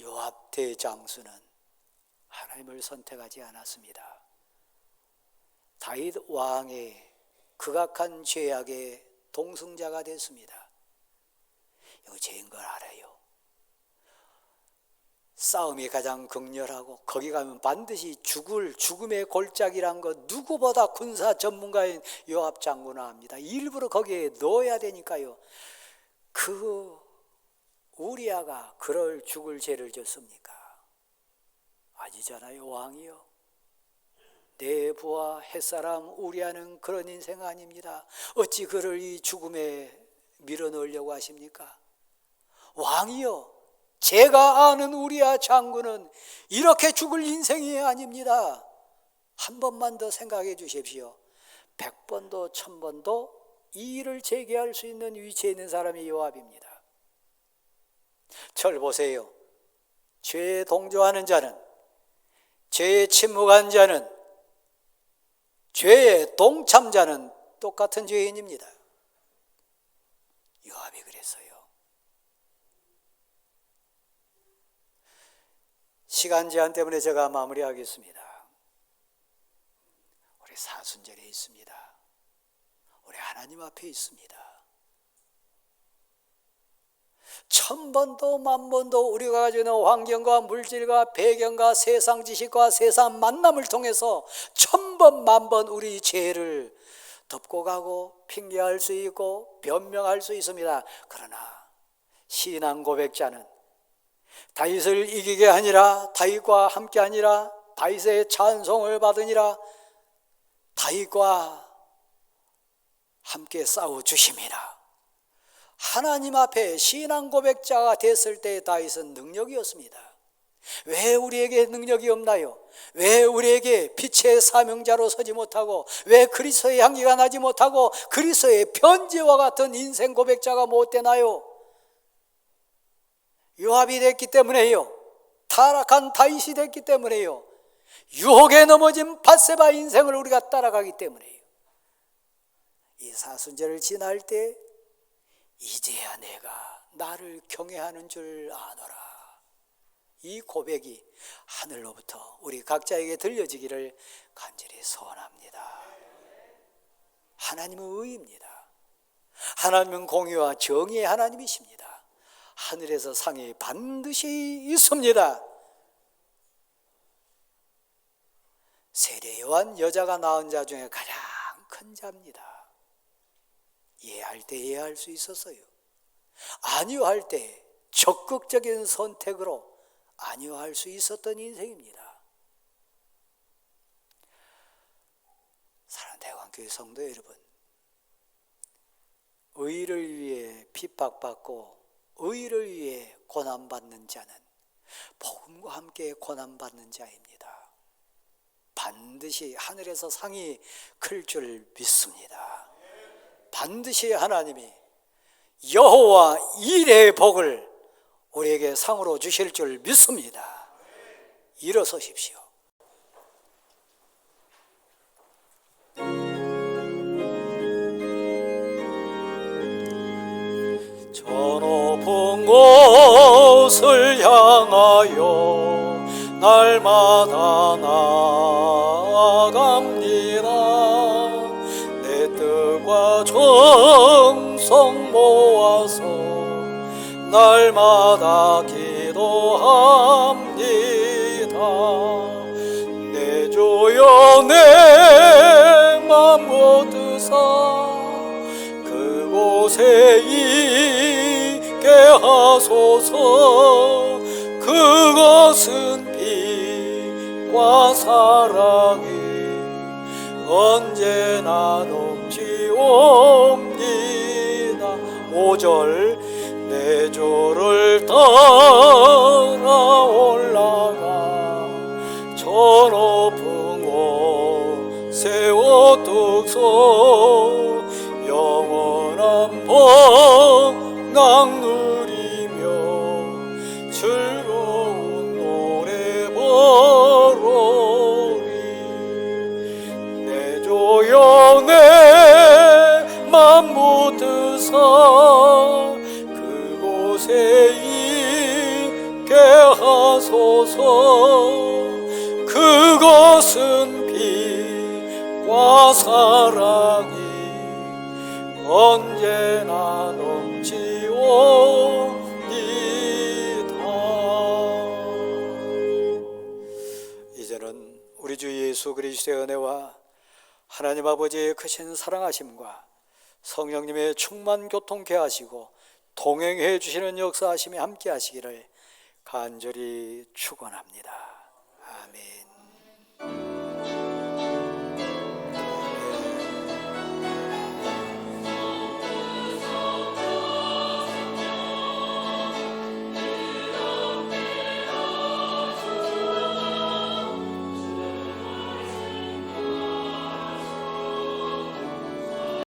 요압 대장수는 하나님을 선택하지 않았습니다. 다윗 왕의 극악한 죄악의 동승자가 됐습니다. 이거 죄인 걸 알아요. 싸움이 가장 극렬하고 거기 가면 반드시 죽음의 골짜기란 거 누구보다 군사 전문가인 요압 장군은 압니다. 일부러 거기에 넣어야 되니까요. 그 우리아가 그럴 죽을 죄를 졌습니까? 아니잖아요. 왕이요. 내 부하 햇사람 우리아는 그런 인생 아닙니다. 어찌 그를 이 죽음에 밀어넣으려고 하십니까? 왕이요, 제가 아는 우리아 장군은 이렇게 죽을 인생이 아닙니다. 한 번만 더 생각해 주십시오. 100번도 1000번도 이 일을 재개할 수 있는 위치에 있는 사람이 요압입니다. 절 보세요. 죄에 동조하는 자는, 죄에 침묵한 자는, 죄의 동참자는 똑같은 죄인입니다. 요압이 그랬어요. 시간 제한 때문에 제가 마무리하겠습니다. 우리 사순절에 있습니다. 우리 하나님 앞에 있습니다. 1000번도 10,000번도 우리가 가지고 있는 환경과 물질과 배경과 세상 지식과 세상 만남을 통해서 1000번 10,000번 우리 죄를 덮고 가고 핑계할 수 있고 변명할 수 있습니다. 그러나 신앙 고백자는 다윗을 이기게 하니라, 다윗과 함께 하니라, 다윗의 찬송을 받으니라, 다윗과 함께 싸워주심이라. 하나님 앞에 신앙 고백자가 됐을 때 다윗은 능력이었습니다. 왜 우리에게 능력이 없나요? 왜 우리에게 빛의 사명자로 서지 못하고, 왜 그리스도의 향기가 나지 못하고 그리스도의 편지와 같은 인생 고백자가 못 되나요? 요압이 됐기 때문에요. 타락한 다윗이 됐기 때문에요. 유혹에 넘어진 밧세바 인생을 우리가 따라가기 때문에요. 이 사순절을 지날 때 이제야 내가 나를 경외하는 줄 아노라. 이 고백이 하늘로부터 우리 각자에게 들려지기를 간절히 소원합니다. 하나님은 의입니다. 하나님은 공의와 정의의 하나님이십니다. 하늘에서 상이 반드시 있습니다. 세례 요한 여자가 낳은 자 중에 가장 큰 자입니다. 이해할 때 이해할 수 있었어요. 아니요 할 때 적극적인 선택으로 아니요 할 수 있었던 인생입니다. 사랑하는 대광교회 성도 여러분, 의를 위해 핍박받고 의를 위해 고난받는 자는 복음과 함께 고난받는 자입니다. 반드시 하늘에서 상이 클 줄 믿습니다. 반드시 하나님이 여호와 일의 복을 우리에게 상으로 주실 줄 믿습니다. 일어서십시오. 저 높은 곳을 향하여 날마다 나아갑니다. 내 뜻과 정성 모아서 날마다 기도합니다. 내 주여 내 맘 모두사 그곳에 있게 하소서. 그것은 빛과 사랑이 언제나 넘치옵니다. 5절 내 주를 따라 올라가 저 높은 곳에 우뚝 서 영원한 평강 누리며 즐거운 노래 부르리. 내 주여 내 맘 묻으사 그곳에 있게 하소서. 그것은 빛과 사랑이 언제나 넘치옵니다. 이제는 우리 주 예수 그리스도의 은혜와 하나님 아버지의 크신 사랑하심과 성령님의 충만 교통케 하시고 동행해 주시는 역사하심이 함께 하시기를 간절히 축원합니다. 아멘.